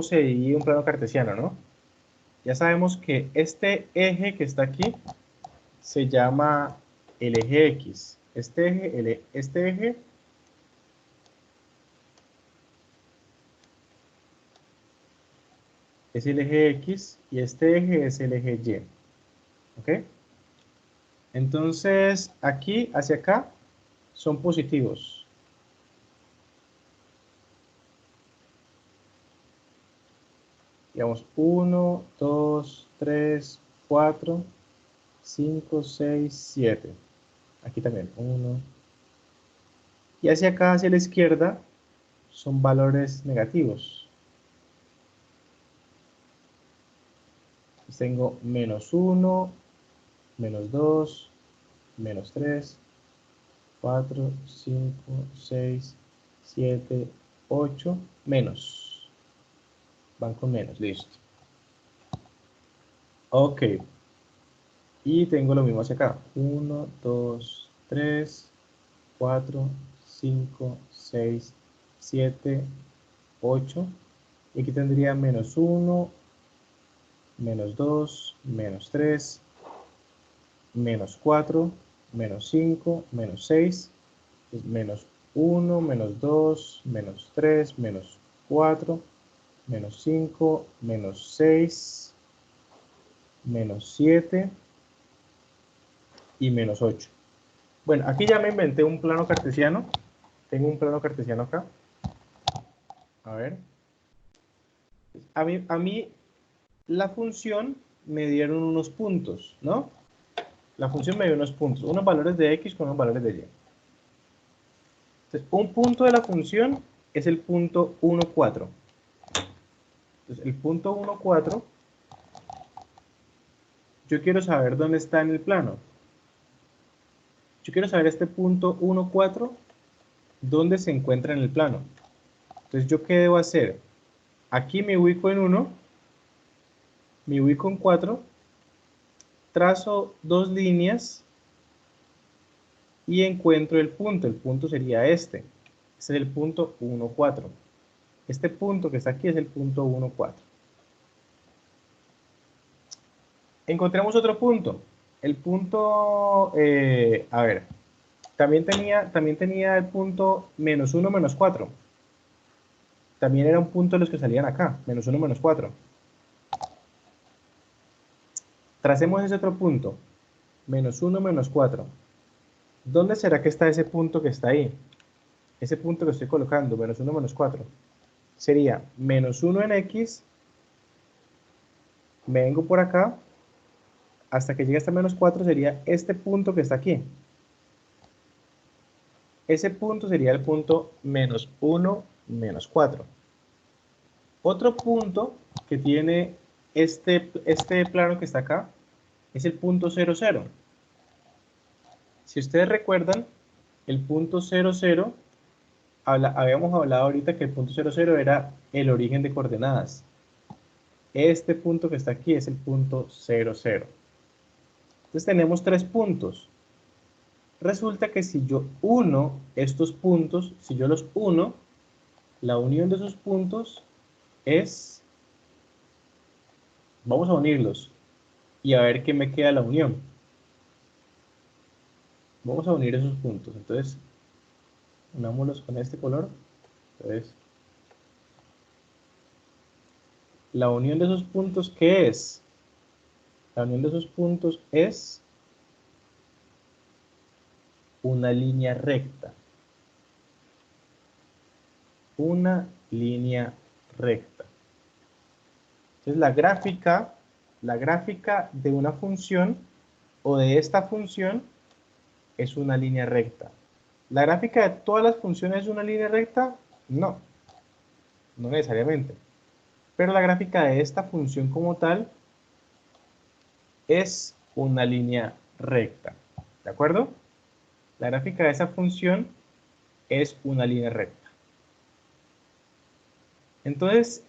se divide un plano cartesiano, ¿no? Ya sabemos que este eje que está aquí se llama el eje X. Este eje es el eje X y este eje es el eje Y. ¿Ok? Entonces, aquí hacia acá son positivos. Digamos, 1, 2, 3, 4, 5, 6, 7. Aquí también, 1. Y hacia acá, hacia la izquierda, son valores negativos. Entonces tengo menos 1, menos 2, menos 3, 4, 5, 6, 7, 8, menos. Van con menos, listo. Ok. Y tengo lo mismo hacia acá. 1, 2, 3, 4, 5, 6, 7, 8. Y aquí tendría menos 1, menos 2, menos 3, menos 4, menos 5, menos 6. Menos 1, menos 2, menos 3, menos 4, menos 5, menos 6, menos 7 y menos 8. Bueno, aquí ya me inventé un plano cartesiano. Tengo un plano cartesiano acá. A ver. A mí la función me dieron unos puntos, ¿no? La función me dio unos puntos, unos valores de x con unos valores de y. Entonces, un punto de la función es el punto 1, 4. Entonces, el punto 1, 4, yo quiero saber dónde está en el plano. Yo quiero saber este punto 1, 4, dónde se encuentra en el plano. Entonces, ¿yo qué debo hacer? Aquí me ubico en 1, me ubico en 4, trazo dos líneas y encuentro el punto. El punto sería este. Este es el punto 1, 4. Este punto que está aquí es el punto 1, 4. Encontremos otro punto. El punto, a ver, también tenía el punto menos 1, menos 4. También era un punto de los que salían acá, menos 1, menos 4. Tracemos ese otro punto, menos 1, menos 4. ¿Dónde será que está ese punto que está ahí? Ese punto que estoy colocando, menos 1, menos 4. Sería menos 1 en x, me vengo por acá, hasta que llegue hasta menos 4 sería este punto que está aquí. Ese punto sería el punto menos 1, menos 4. Otro punto que tiene este plano que está acá es el punto 0, 0. Si ustedes recuerdan, el punto 0, 0, habíamos hablado ahorita que el punto 0, 0 era el origen de coordenadas. Este punto que está aquí es el punto 0, 0. Entonces tenemos tres puntos. Resulta que si yo uno estos puntos, si yo los uno, la unión de esos puntos es, vamos a unirlos y a ver qué me queda la unión. Vamos a unir esos puntos. Entonces, unámoslos con este color. Entonces, la unión de esos puntos, ¿qué es? La unión de esos puntos es una línea recta. Una línea recta. Entonces, la gráfica de una función o de esta función es una línea recta. ¿La gráfica de todas las funciones es una línea recta? No, no necesariamente. Pero la gráfica de esta función como tal es una línea recta. ¿De acuerdo? La gráfica de esa función es una línea recta. Entonces,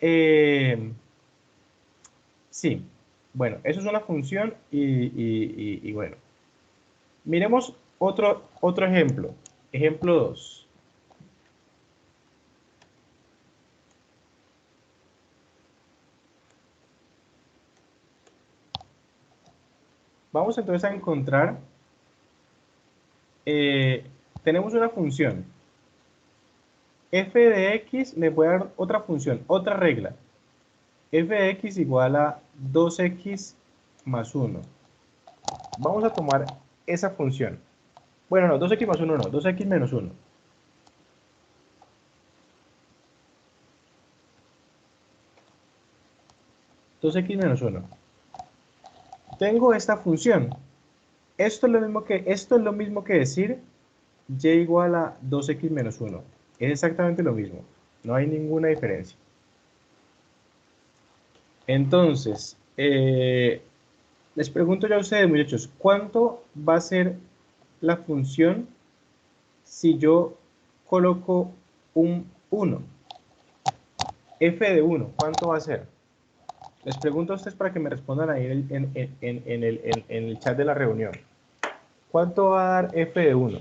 sí, bueno, eso es una función y bueno. Miremos otro ejemplo. Ejemplo 2. Vamos entonces a encontrar, eh, tenemos una función. F de x me puede dar otra función, otra regla. F de x igual a 2x más 1. Vamos a tomar esa función. Bueno, no, 2x más 1 no, 2x menos 1. 2x menos 1. Tengo esta función. Esto es lo mismo que decir y igual a 2x menos 1. Es exactamente lo mismo. No hay ninguna diferencia. Entonces, les pregunto yo a ustedes, muchachos, ¿cuánto va a ser la función si yo coloco un 1? F de 1, ¿cuánto va a ser? Les pregunto a ustedes para que me respondan ahí en el chat de la reunión. ¿Cuánto va a dar f de 1?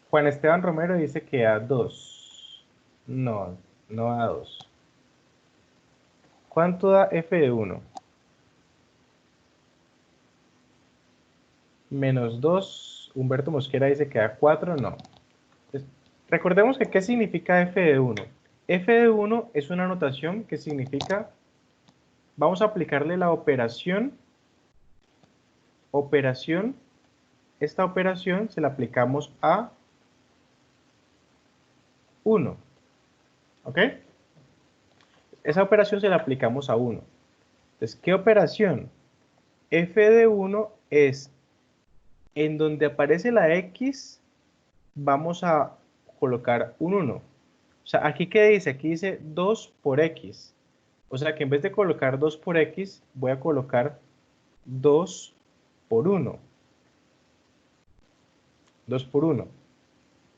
Juan Esteban Romero dice que a 2. No, no a 2. ¿Cuánto da f de 1? Menos 2. Humberto Mosquera dice que a 4. No. Entonces, recordemos que ¿qué significa f de 1? F de 1 es una notación que significa, vamos a aplicarle la operación, esta operación se la aplicamos a 1, ¿ok? Esa operación se la aplicamos a 1. Entonces, ¿qué operación? F de 1 es en donde aparece la X, vamos a colocar un 1. O sea, ¿aquí qué dice? Aquí dice 2 por X. O sea que en vez de colocar 2 por X, voy a colocar 2 por 1. 2 por 1,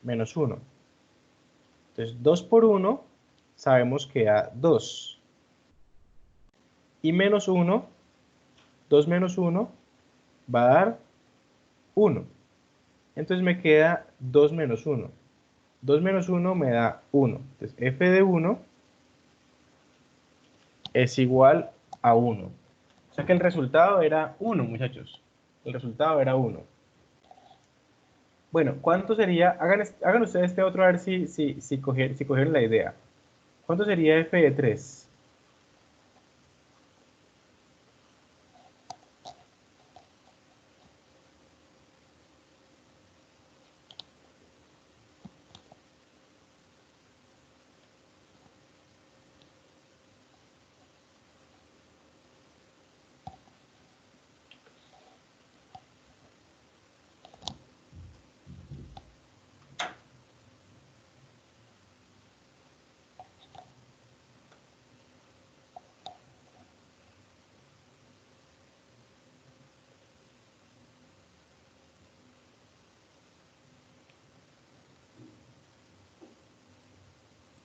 menos 1. Entonces, 2 por 1, sabemos que da 2. Y menos 1, 2 menos 1, va a dar 1. Entonces me queda 2 menos 1. 2 menos 1 me da 1. Entonces, f de 1 es igual a 1. O sea que el resultado era 1, muchachos. El resultado era 1. Bueno, ¿cuánto sería? Hagan ustedes este otro a ver si cogieron la idea. ¿Cuánto sería f de 3?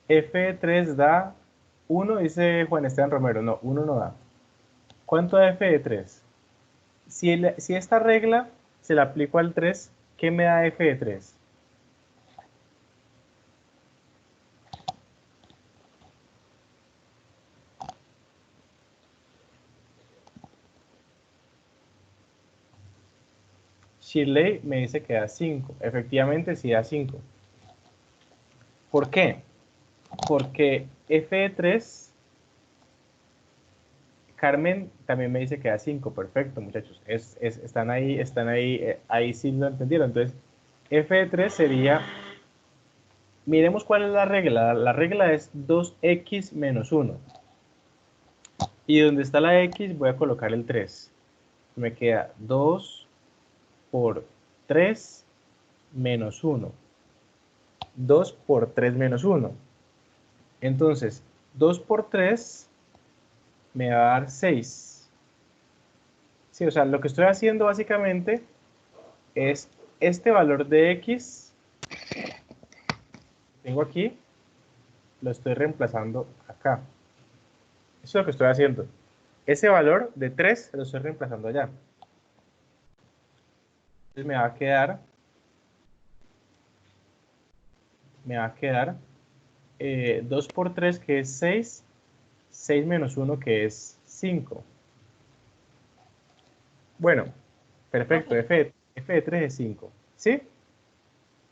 F de 3 da 1, dice Juan Esteban Romero. No, 1 no da. ¿Cuánto da f de 3? Si esta regla se la aplico al 3, ¿qué me da f de 3? Shirley me dice que da 5. Efectivamente, sí da 5. ¿Por qué? Porque f de 3, Carmen también me dice que da 5. Perfecto, muchachos. Están ahí, ahí sí lo entendieron. Entonces, f de 3 sería, miremos cuál es la regla. La regla es 2x menos 1. Y donde está la x voy a colocar el 3. Me queda 2 por 3 menos 1. 2 por 3 menos 1. Entonces, 2 por 3 me va a dar 6. Sí, o sea, lo que estoy haciendo básicamente es este valor de x que tengo aquí, lo estoy reemplazando acá. Eso es lo que estoy haciendo. Ese valor de 3 lo estoy reemplazando allá. Entonces me va a quedar 2 por 3 que es 6, 6 menos 1 que es 5. Bueno, perfecto, Profe, f de 3 es 5. ¿Sí?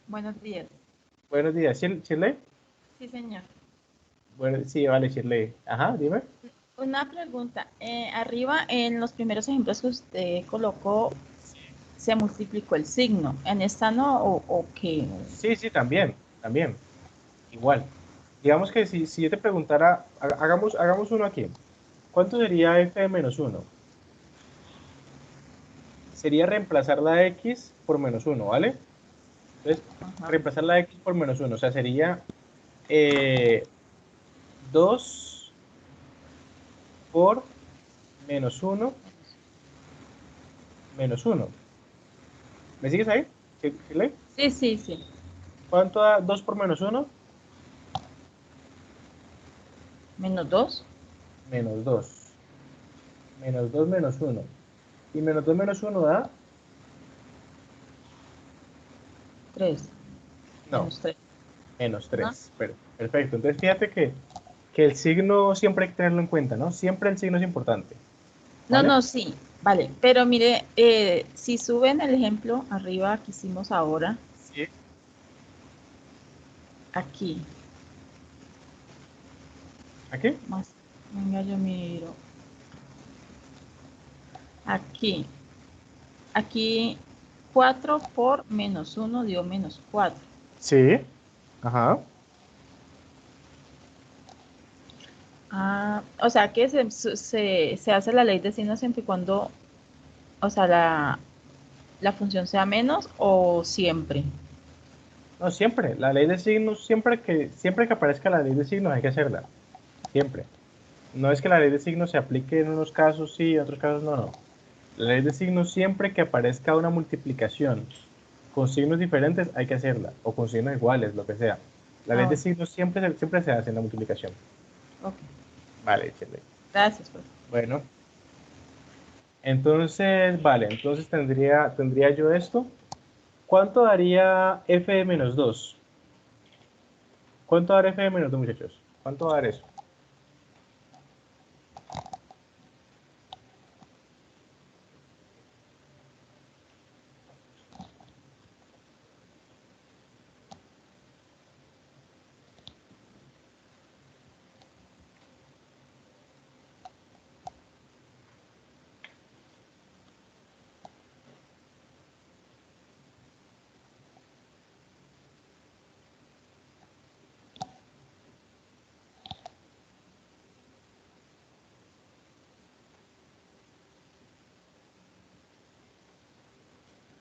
buenos días. Buenos días, Shirley. Sí, señor. Bueno, sí, vale, Shirley. Ajá, dime. Una pregunta. Arriba, en los primeros ejemplos que usted colocó, se multiplicó el signo. ¿En esta no o qué? Sí, sí, también, igual. Digamos que si yo te preguntara, hagamos uno aquí. ¿Cuánto sería f de menos 1? Sería reemplazar la x por menos 1, ¿vale? Entonces, Ajá. reemplazar la x por menos 1, o sea, sería eh, 2 por menos 1 menos 1. ¿Me sigues ahí? ¿Shirley? Sí, sí, sí. ¿Cuánto da 2 por menos 1? Menos 2, Menos 2. Menos 2 menos 1. Y menos 2 menos 1 da 3. No, -3. menos ¿No? 3. Perfecto. Entonces fíjate que el signo siempre hay que tenerlo en cuenta, ¿no? Siempre el signo es importante. No, ¿Vale? no, sí, vale. Pero mire, si suben el ejemplo arriba que hicimos ahora, Sí. aquí, ¿Aquí? más, venga, yo miro, aquí, aquí 4 por -1 dio -4. Sí. Ajá. Ah, o sea que se hace la ley de signos siempre y cuando, o sea, la función sea menos o siempre. No, siempre. La ley de signos, siempre que aparezca la ley de signos hay que hacerla. Siempre. No es que la ley de signos se aplique en unos casos sí, en otros casos no, no. La ley de signos, siempre que aparezca una multiplicación con signos diferentes, hay que hacerla. O con signos iguales, lo que sea. La ley Ah, de signos siempre se hace en la multiplicación. ok. Vale, chévere. Gracias, profe. Bueno, entonces, vale, entonces tendría yo esto. ¿Cuánto daría f de menos 2? ¿Cuánto dará f de menos 2, muchachos? ¿Cuánto va a dar eso?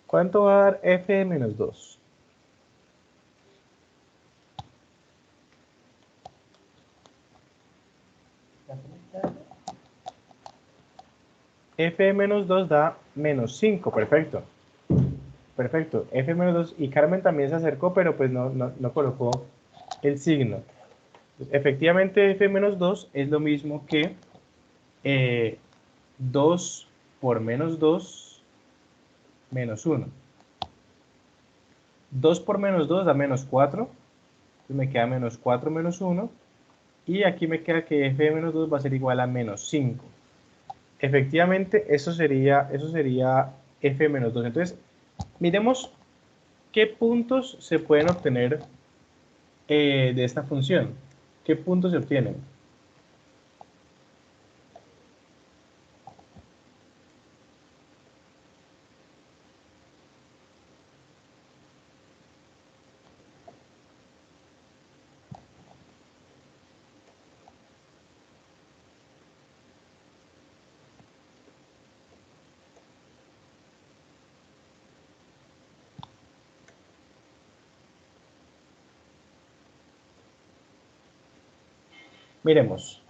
¿Cuánto va a dar f de menos 2? F de menos 2 da menos 5, perfecto. Perfecto, f menos 2, y Carmen también se acercó, pero pues no colocó el signo. Efectivamente, f menos 2 es lo mismo que 2 por menos 2 menos 1. 2 por menos 2 da menos 4, entonces me queda menos 4 menos 1, y aquí me queda que f de menos 2 va a ser igual a menos 5. Efectivamente, eso sería f menos 2. Entonces, miremos qué puntos se pueden obtener de esta función. ¿Qué puntos se obtienen? Miremos.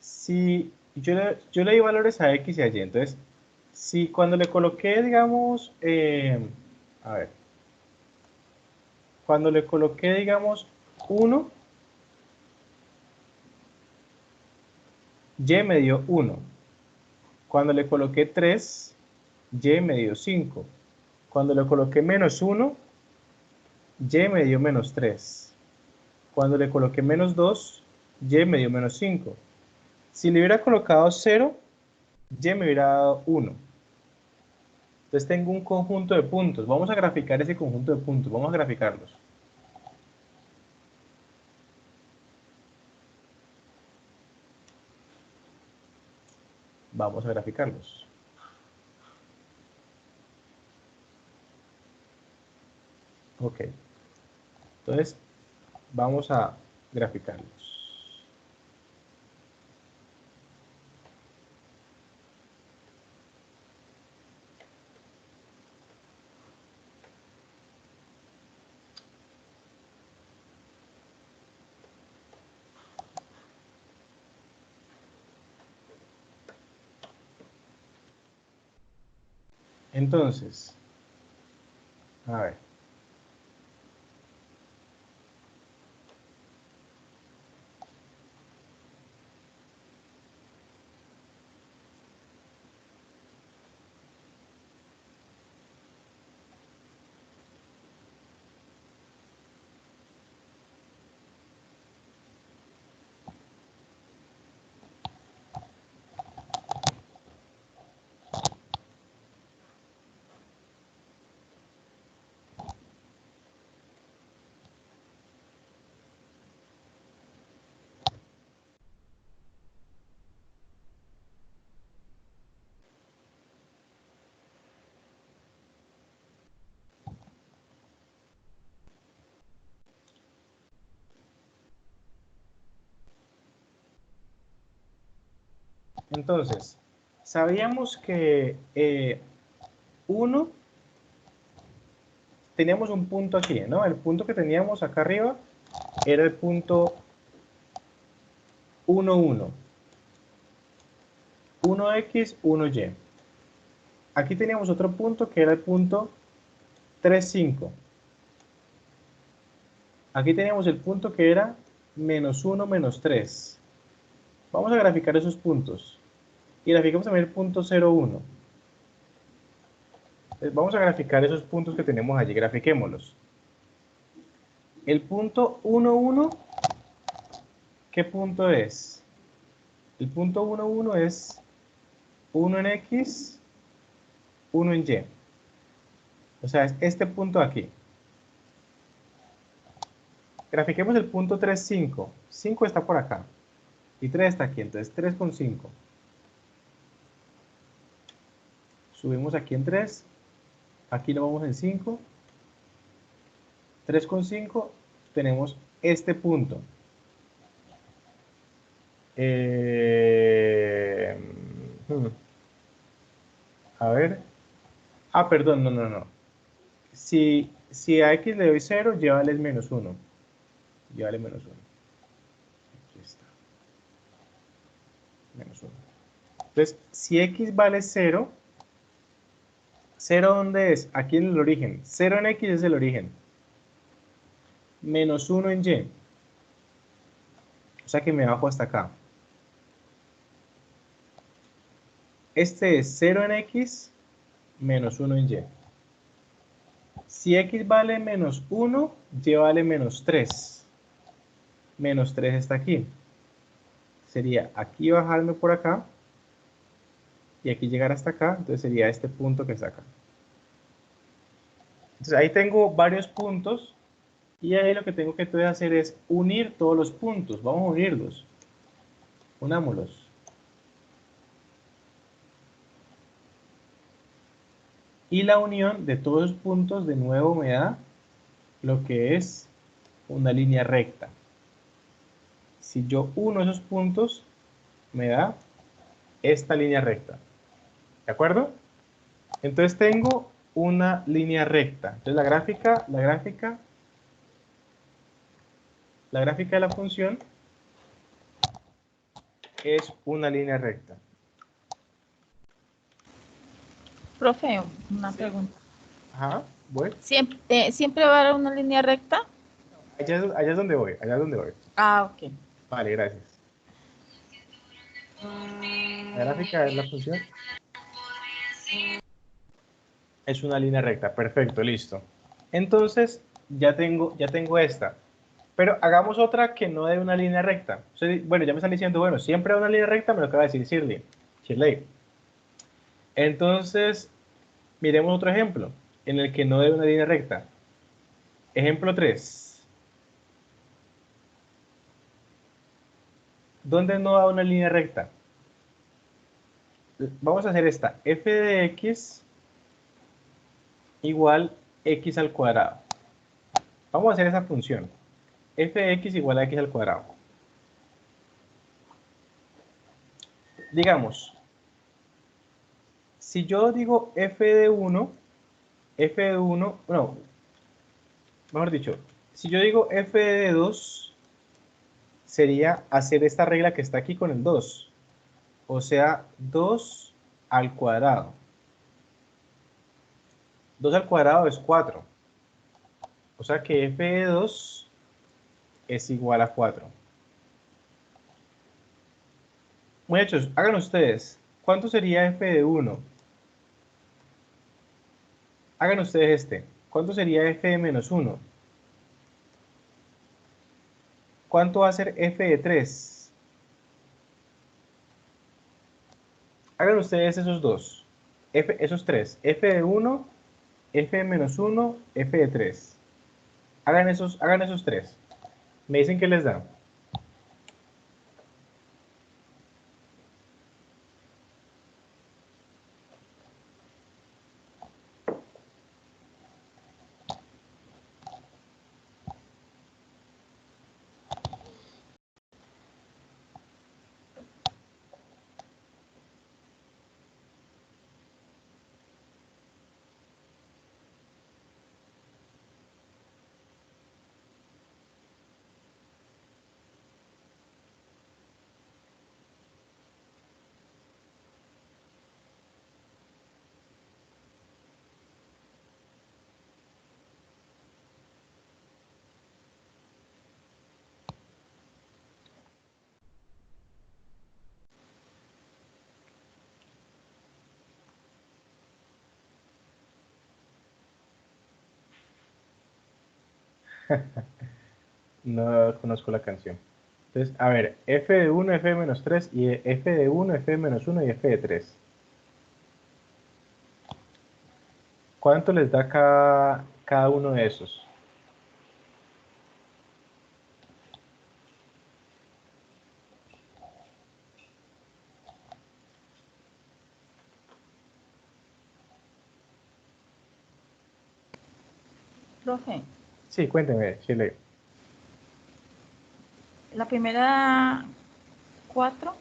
Si yo le di valores a x y a y, entonces, si cuando le coloqué, digamos, a ver, cuando le coloqué, digamos, 1, y me dio 1. Cuando le coloqué 3, y me dio 5. Cuando le coloqué menos 1, y me dio menos 3. Cuando le coloqué menos 2, y me dio menos 5. Si le hubiera colocado 0, y me hubiera dado 1. Entonces tengo un conjunto de puntos. Vamos a graficar ese conjunto de puntos. Vamos a graficarlos. Vamos a graficarlos. Ok. Entonces, vamos a graficarlos. Entonces, a ver. Entonces, sabíamos que 1, teníamos un punto aquí, ¿no? El punto que teníamos acá arriba era el punto 1, 1. 1x, 1y. Aquí teníamos otro punto que era el punto 3, 5. Aquí teníamos el punto que era menos 1, menos 3. Vamos a graficar esos puntos. Y graficamos también el punto 0, 1. Vamos a graficar esos puntos que tenemos allí. Grafiquémoslos. El punto 1, 1, ¿qué punto es? El punto 1, 1 es 1 en x, 1 en y. O sea, es este punto aquí. Grafiquemos el punto 3, 5. 5 está por acá. Y 3 está aquí. Entonces 3 con 5. Subimos aquí en 3. Aquí lo vamos en 5. 3 con 5. Tenemos este punto. Hmm. A ver. Ah, perdón, no, no, no. Si a x le doy 0, llévale el menos 1. Llévale menos 1. Aquí está. Menos 1. Entonces, si x vale 0, ¿0 dónde es? Aquí en el origen. 0 en x es el origen. Menos 1 en y. O sea que me bajo hasta acá. Este es 0 en x menos 1 en y. Si x vale menos 1, y vale menos 3. Menos 3 está aquí. Sería aquí bajarme por acá y aquí llegar hasta acá. Entonces sería este punto que está acá. Entonces ahí tengo varios puntos y ahí lo que tengo que hacer es unir todos los puntos. Vamos a unirlos. Unámoslos. Y la unión de todos los puntos de nuevo me da lo que es una línea recta. Si yo uno esos puntos, me da esta línea recta. ¿De acuerdo? Entonces tengo una línea recta. Entonces la gráfica de la función es una línea recta. Profe, una pregunta. Ajá, voy. ¿Siempre va a haber una línea recta? Allá es donde voy, allá es donde voy. Ah, ok. Vale, gracias. La gráfica de la función es una línea recta. Perfecto, listo. Entonces, ya tengo esta. Pero hagamos otra que no dé una línea recta. Bueno, ya me están diciendo, bueno, siempre da una línea recta, me lo acaba de decir Shirley. Entonces, miremos otro ejemplo en el que no dé una línea recta. Ejemplo 3. ¿Dónde no da una línea recta? Vamos a hacer esta. F de x igual x al cuadrado. Vamos a hacer esa función. F de x igual a x al cuadrado. Digamos, si yo digo f de 1, no, mejor dicho, si yo digo f de 2, sería hacer esta regla que está aquí con el 2. O sea, 2 al cuadrado. 2 al cuadrado es 4. O sea que f de 2 es igual a 4. Muchachos, hagan ustedes. ¿Cuánto sería f de 1? Hagan ustedes este. ¿Cuánto sería f de menos 1? ¿Cuánto va a ser f de 3? Hagan ustedes esos dos. Esos tres. F de 1, f de menos 1, f de 3. Hagan esos tres. Me dicen que les da. No conozco la canción. Entonces, a ver, f de 1, f de menos 3, y f de 1, f de menos 1 y f de 3. ¿Cuánto les da cada uno de esos? Profe, Sí, cuénteme, Chile. la primera 4,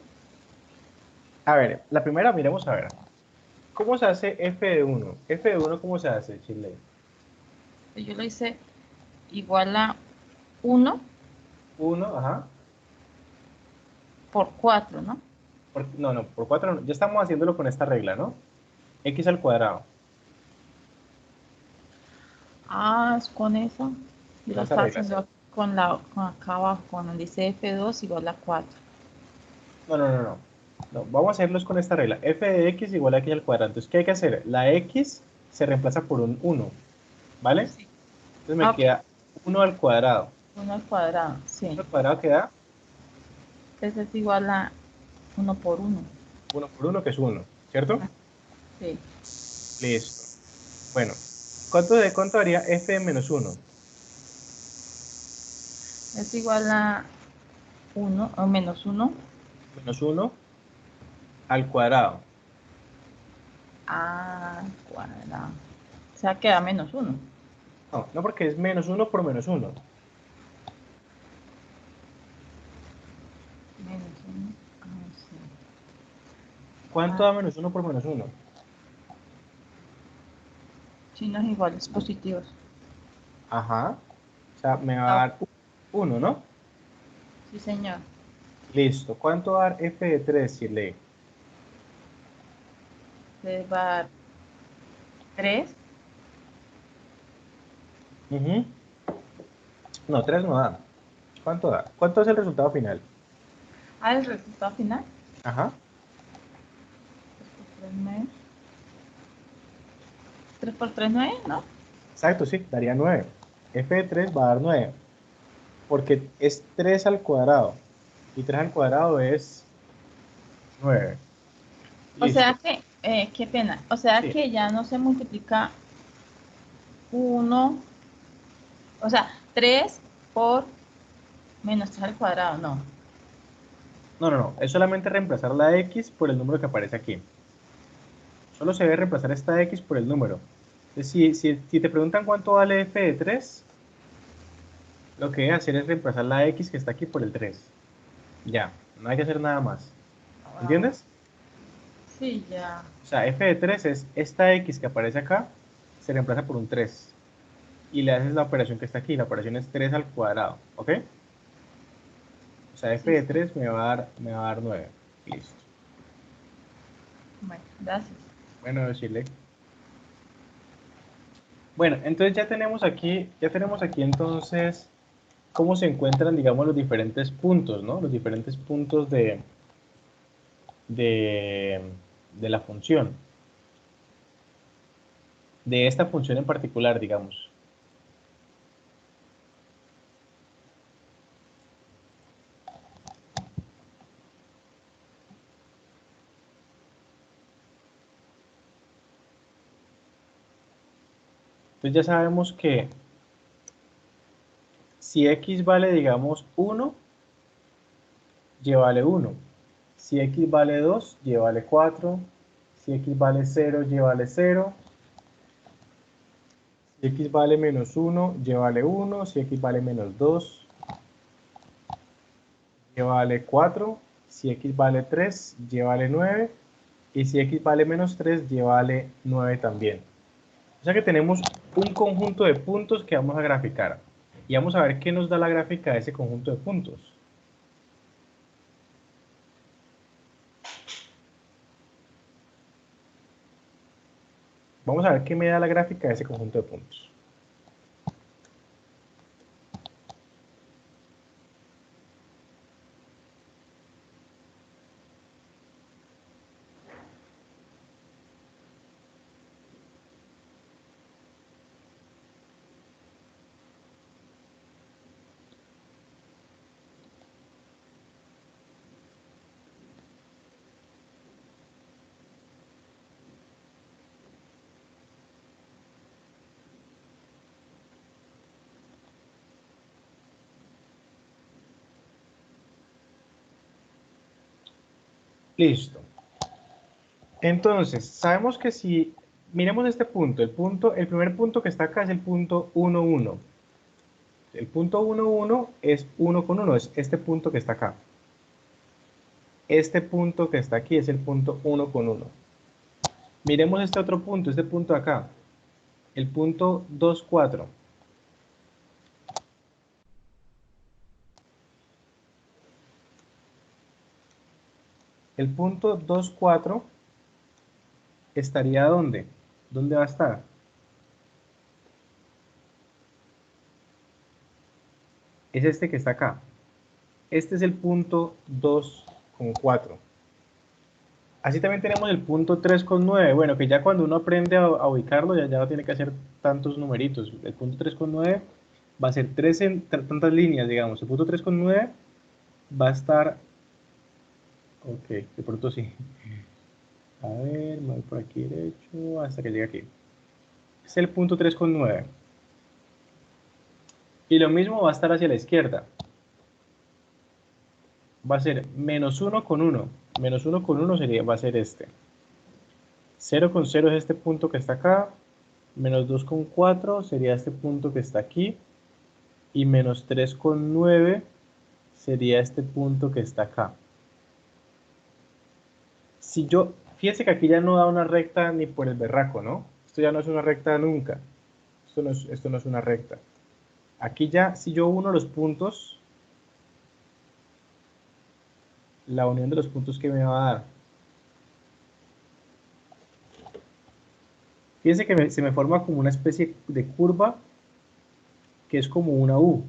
A ver, la primera, miremos a ver. ¿Cómo se hace f de 1? F de 1, ¿cómo se hace, Chile? yo lo hice igual a 1 1, ajá. por 4, ¿no? No, no, por 4 no. Ya estamos haciéndolo con esta regla, ¿no? X al cuadrado. Ah, es con eso. Yo Con lo esa estaba regla, sí. haciendo con acá abajo, cuando dice F2 igual a 4. No, no, no, no. No, vamos a hacerlos con esta regla. F de X igual a X al cuadrado. Entonces, ¿qué hay que hacer? La X se reemplaza por un 1, ¿vale? Sí. Entonces Ah, me ok. queda 1 al cuadrado. 1 al cuadrado, 1 sí. al cuadrado queda Entonces es igual a 1 por 1. 1 por 1, que es 1, ¿cierto? Sí. Listo. Bueno, ¿cuánto daría F de menos 1? Es igual a 1 o menos 1 Menos 1 al cuadrado. al cuadrado. O sea, queda menos 1. No, no, porque es menos 1 por menos 1. Menos 1. Ah, sí. ¿Cuánto Ah, da menos 1 por menos 1? signos iguales positivos. Ajá. O sea, me va a Ah, dar 1, ¿no? sí, señor. Listo. ¿Cuánto va a dar F de 3, Chile? Se va a dar 3. Ujú. No, 3 no da. ¿Cuánto da? ¿Cuánto es el resultado final? Ah, el resultado final. Ajá. 3 por 3, 9, ¿no? Exacto, sí, daría 9. F de 3 va a dar 9, porque es 3 al cuadrado. Y 3 al cuadrado es 9. O Listo. sea que, qué pena. O sea Sí. que ya no se multiplica 1, o sea, 3 por menos 3 al cuadrado, no. No, no, no. Es solamente reemplazar la X por el número que aparece aquí. Solo se debe reemplazar esta X por el número. Entonces, si te preguntan cuánto vale F de 3, lo que hay que hacer es reemplazar la X que está aquí por el 3. Ya, no hay que hacer nada más. Ah, ¿Entiendes? sí, ya. O sea, f de 3 es esta x que aparece acá, se reemplaza por un 3. Y le haces la operación que está aquí. La operación es 3 al cuadrado. ¿Ok? O sea, f Sí, de sí. 3 me va a dar 9. Listo. Bueno, gracias. Bueno, decirle. Bueno, entonces ya tenemos aquí entonces cómo se encuentran, digamos, los diferentes puntos, ¿no? Los diferentes puntos de, de la función. De esta función en particular, digamos. Entonces ya sabemos que si x vale, digamos, 1, y vale 1. Si x vale 2, y vale 4. Si x vale 0, y vale 0. Si x vale menos 1, y vale 1. Si x vale menos 2, y vale 4. Si x vale 3, y vale 9. Y si x vale menos 3, y vale 9 también. O sea que tenemos un conjunto de puntos que vamos a graficar. Y vamos a ver qué nos da la gráfica de ese conjunto de puntos. Vamos a ver qué me da la gráfica de ese conjunto de puntos. Listo. Entonces, sabemos que si miremos este punto, el primer punto que está acá es el punto 1, 1. El punto 1, 1 es 1 con 1, es este punto que está acá. Este punto que está aquí es el punto 1 con 1. Miremos este otro punto, este punto de acá. El punto 2, 4. El punto 2, 4 estaría ¿dónde? ¿Dónde va a estar? Es este que está acá. Este es el punto 2 con 4. Así también tenemos el punto 3 con 9. Bueno, que ya cuando uno aprende a ubicarlo, ya no tiene que hacer tantos numeritos. El punto 3 con 9 va a ser tantas líneas, digamos. El punto 3 con 9 va a estar... Ok, de pronto sí. A ver, me voy por aquí derecho hasta que llegue aquí. Es el punto 3 con 9. Y lo mismo va a estar hacia la izquierda. Va a ser menos 1 con 1. Menos 1 con 1 va a ser este. 0 con 0 es este punto que está acá. Menos 2 con 4 sería este punto que está aquí. Y menos 3 con 9 sería este punto que está acá. Fíjense que aquí ya no da una recta ni por el berraco, ¿no? Esto ya no es una recta nunca. Esto no es una recta. Aquí ya, si yo uno los puntos, la unión de los puntos que me va a dar. Fíjense que se me forma como una especie de curva que es como una U.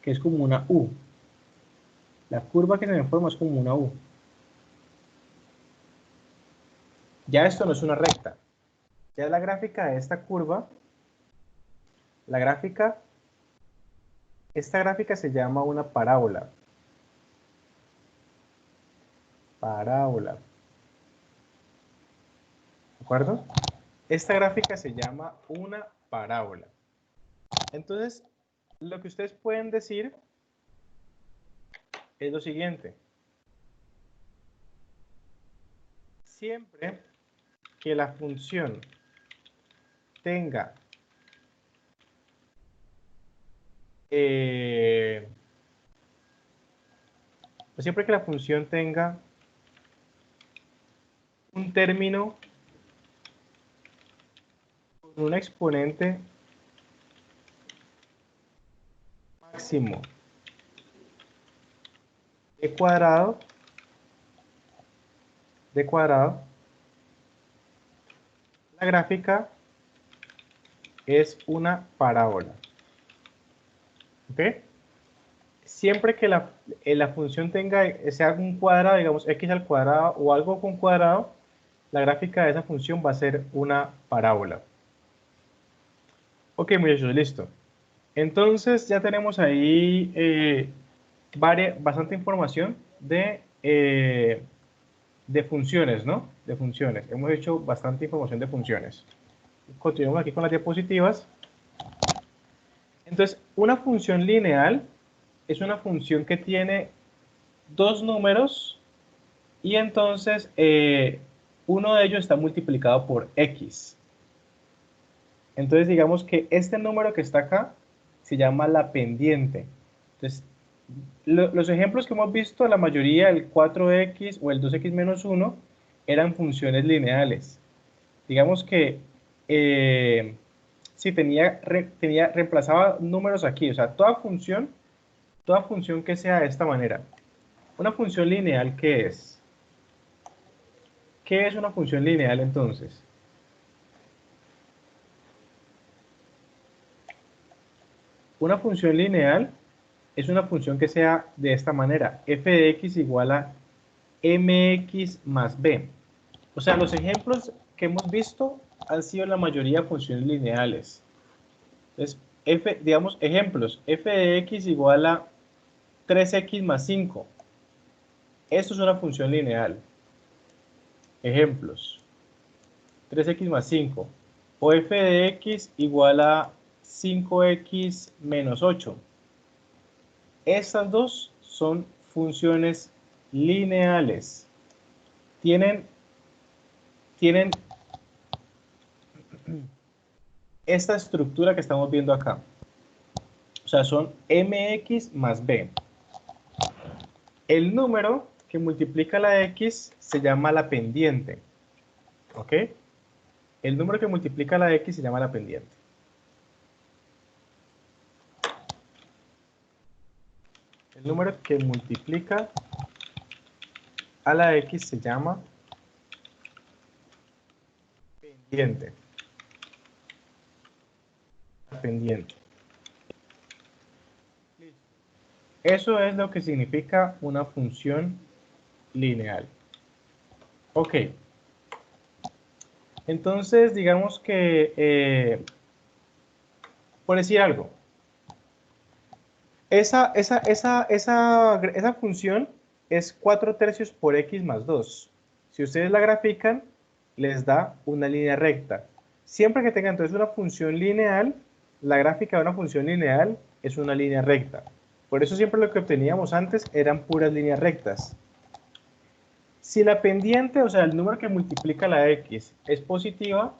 Que es como una U. La curva que se me forma es como una U. Ya esto no es una recta. Ya la gráfica de esta curva, esta gráfica se llama una parábola. Parábola. ¿De acuerdo? Esta gráfica se llama una parábola. Entonces, lo que ustedes pueden decir es lo siguiente. Siempre que la función tenga siempre que la función tenga un término con un exponente máximo de cuadrado, la gráfica es una parábola. ¿Ok? Siempre que la función sea un cuadrado, digamos x al cuadrado o algo con cuadrado, la gráfica de esa función va a ser una parábola. Ok, muchachos, listo. Entonces ya tenemos ahí bastante información de funciones, ¿no? De funciones. Hemos hecho bastante información de funciones. Continuamos aquí con las diapositivas. Entonces, una función lineal es una función que tiene dos números y entonces uno de ellos está multiplicado por x. Entonces digamos que este número que está acá se llama la pendiente. Entonces, los ejemplos que hemos visto, la mayoría, el 4x o el 2x menos 1, eran funciones lineales. Digamos que sí, reemplazaba números aquí, o sea, toda función que sea de esta manera. Una función lineal, ¿qué es? ¿Qué es una función lineal entonces? Una función lineal es una función que sea de esta manera, f de x igual a mx más b. O sea, los ejemplos que hemos visto han sido la mayoría funciones lineales. Entonces, digamos, ejemplos, f de x igual a 3x más 5. Esto es una función lineal. Ejemplos, 3x más 5. O f de x igual a 5x menos 8. Estas dos son funciones lineales. Tienen esta estructura que estamos viendo acá. O sea, son mx más b. El número que multiplica la x se llama la pendiente. ¿Ok? El número que multiplica la x se llama la pendiente. El número que multiplica a la x se llama pendiente. Pendiente. Eso es lo que significa una función lineal. Ok. Entonces, digamos que, por decir algo, esa función es 4/3 por x más 2. Si ustedes la grafican, les da una línea recta. Siempre que tengan entonces una función lineal, la gráfica de una función lineal es una línea recta. Por eso siempre lo que obteníamos antes eran puras líneas rectas. Si la pendiente, o sea, el número que multiplica la x es positiva,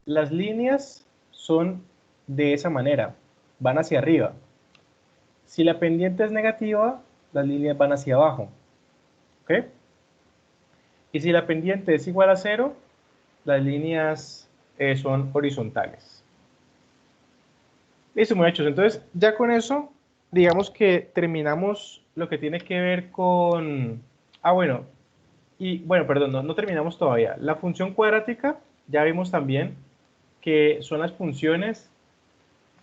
las líneas son de esa manera, van hacia arriba. Si la pendiente es negativa, las líneas van hacia abajo. ¿Ok? Y si la pendiente es igual a 0, las líneas son horizontales. Listo, muchachos. Entonces, ya con eso, digamos que terminamos lo que tiene que ver con... Ah, bueno. Y bueno, perdón, no terminamos todavía. La función cuadrática, ya vimos también que son las funciones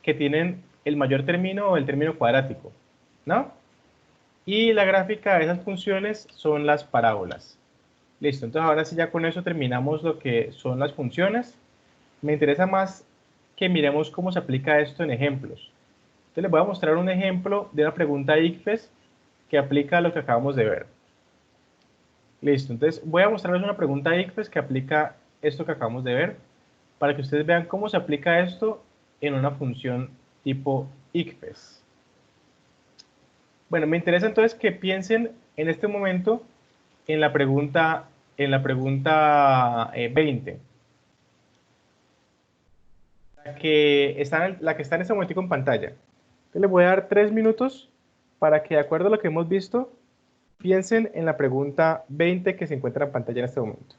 que tienen el mayor término o el término cuadrático, ¿no? Y la gráfica de esas funciones son las parábolas. Listo, entonces ahora sí ya con eso terminamos lo que son las funciones. Me interesa más que miremos cómo se aplica esto en ejemplos. Entonces les voy a mostrar un ejemplo de una pregunta ICFES que aplica a lo que acabamos de ver. Listo, entonces voy a mostrarles una pregunta ICFES que aplica esto que acabamos de ver para que ustedes vean cómo se aplica esto en una función tipo ICFES. Bueno, me interesa entonces que piensen en este momento en la pregunta 20. La que está en este momento en pantalla. Entonces les voy a dar 3 minutos para que, de acuerdo a lo que hemos visto, piensen en la pregunta 20 que se encuentra en pantalla en este momento.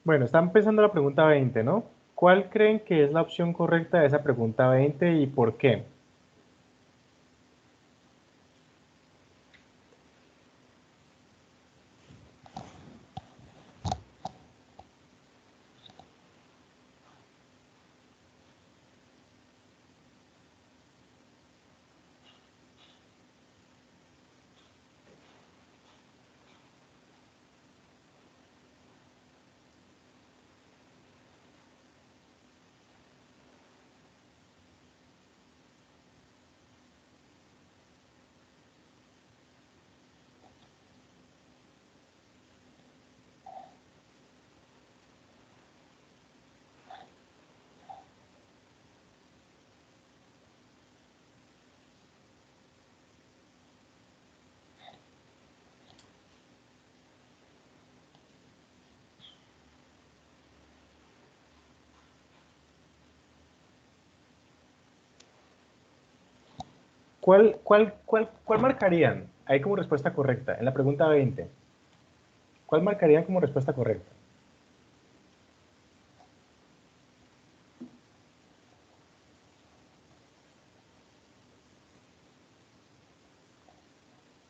Bueno, está empezando la pregunta 20, ¿no? ¿Cuál creen que es la opción correcta de esa pregunta 20 y por qué? ¿Cuál marcarían ahí como respuesta correcta en la pregunta 20? ¿Cuál marcarían como respuesta correcta?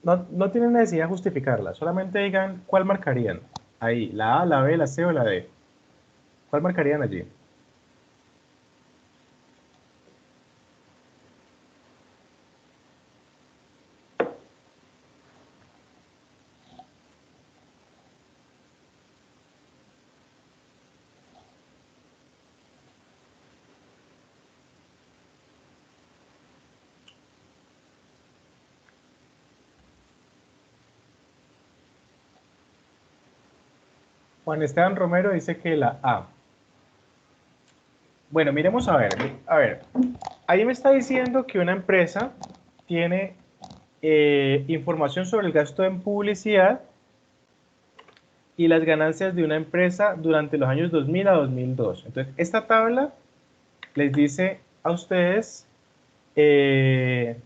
No, no tienen necesidad de justificarla, solamente digan cuál marcarían. Ahí, la A, la B, la C o la D. ¿Cuál marcarían allí? Juan Esteban Romero dice que la A. Bueno, miremos a ver. A ver, ahí me está diciendo que una empresa tiene información sobre el gasto en publicidad y las ganancias de una empresa durante los años 2000 a 2002. Entonces, esta tabla les dice a ustedes el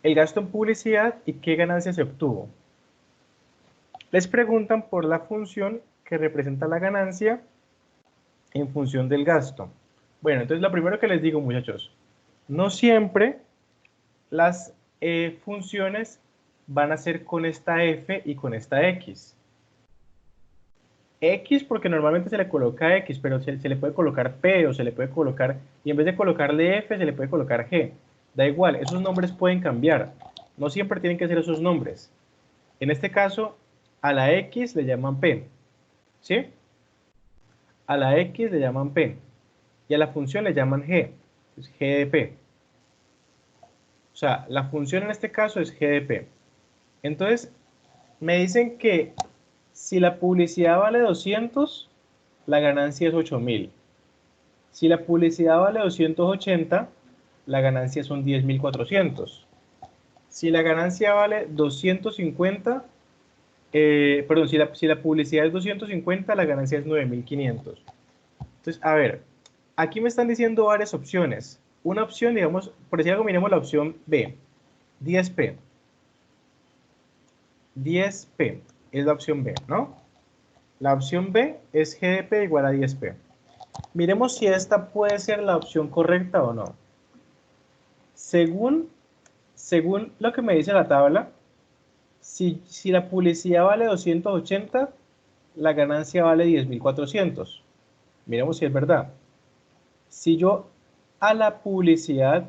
gasto en publicidad y qué ganancias se obtuvo. Les preguntan por la función que representa la ganancia en función del gasto. Bueno, entonces lo primero que les digo, muchachos, no siempre las funciones van a ser con esta f y con esta x. X porque normalmente se le coloca X, pero se le puede colocar P o se le puede colocar, y en vez de colocarle F, se le puede colocar G. Da igual, esos nombres pueden cambiar. No siempre tienen que ser esos nombres. En este caso, a la X le llaman P. ¿Sí? A la X le llaman P. Y a la función le llaman G. Es G de P. O sea, la función en este caso es G de P. Entonces, me dicen que si la publicidad vale 200, la ganancia es 8000. Si la publicidad vale 280, la ganancia son 10.400. Si la ganancia vale 250, perdón, si la publicidad es 250, la ganancia es 9.500. Entonces, a ver, aquí me están diciendo varias opciones. Una opción, digamos, por decir algo, miremos la opción B, 10p. 10p es la opción B, ¿no? La opción B es GDP igual a 10p. Miremos si esta puede ser la opción correcta o no. Según lo que me dice la tabla, si la publicidad vale 280, la ganancia vale 10.400. Miremos si es verdad. Si yo a la publicidad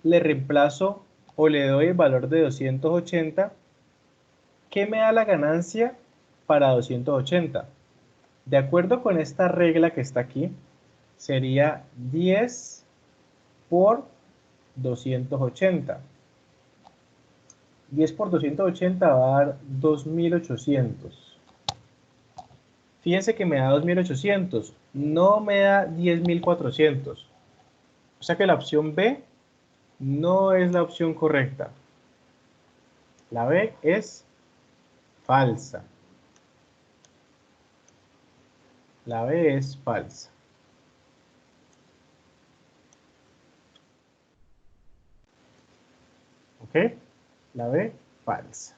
le reemplazo o le doy el valor de 280, ¿qué me da la ganancia para 280? De acuerdo con esta regla que está aquí, sería 10 por 280. 10 por 280 va a dar 2800. Fíjense que me da 2800, no me da 10.400. O sea que la opción B no es la opción correcta. La B es falsa. La B es falsa. ¿Ok? La B, falsa.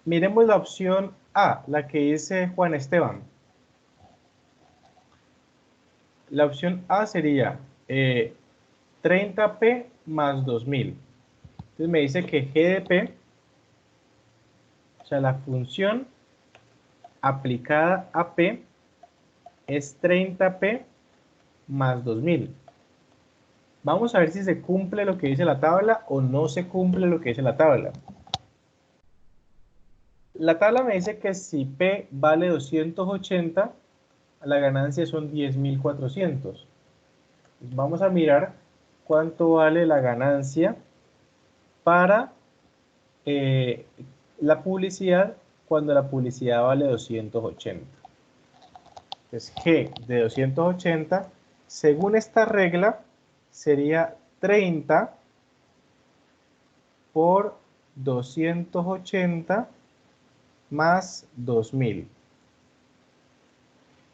Miremos la opción A, la que dice Juan Esteban. La opción A sería 30p más 2000. Entonces me dice que G de P, o sea, la función aplicada a P es 30p más 2000. Vamos a ver si se cumple lo que dice la tabla o no se cumple lo que dice la tabla. La tabla me dice que si P vale 280, la ganancia son 10.400. Vamos a mirar cuánto vale la ganancia para la publicidad cuando la publicidad vale 280. Entonces G de 280, según esta regla, sería 30 por 280 más 2000.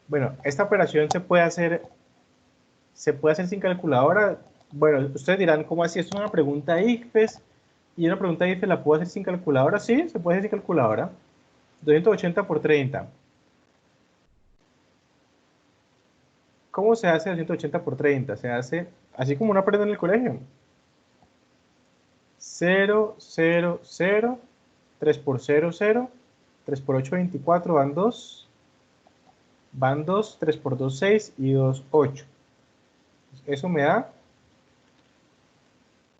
Bueno, esta operación se puede hacer sin calculadora. Bueno, ustedes dirán, ¿cómo así? Esto es una pregunta ICFES, y una pregunta ICFES la puedo hacer sin calculadora. Sí, se puede hacer sin calculadora. 280 por 30. ¿Cómo se hace 280 por 30? Se hace así como uno aprende en el colegio. 0, 0, 0, 3 por 0, 0, 3 por 8, 24, van 2, 3 por 2, 6 y 2, 8. Eso me da,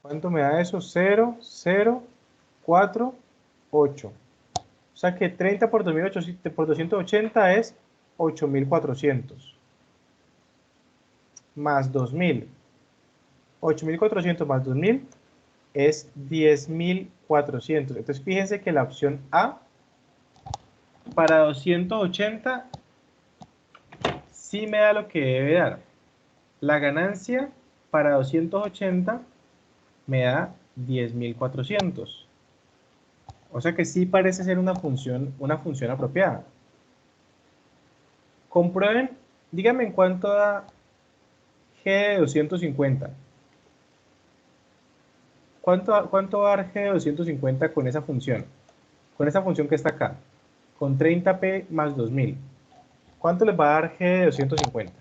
¿cuánto me da eso? 0, 0, 4, 8. O sea que 30 por 2800, por 280 es 8400 más 2000. 8400 más 2000 es 10.400. Entonces fíjense que la opción A para 280 sí me da lo que debe dar. La ganancia para 280 me da 10.400. O sea que sí parece ser una función apropiada. Comprueben, díganme en cuánto da G de 250. ¿Cuánto va a dar G de 250 con esa función? Con esa función que está acá. Con 30p más 2000. ¿Cuánto les va a dar G de 250?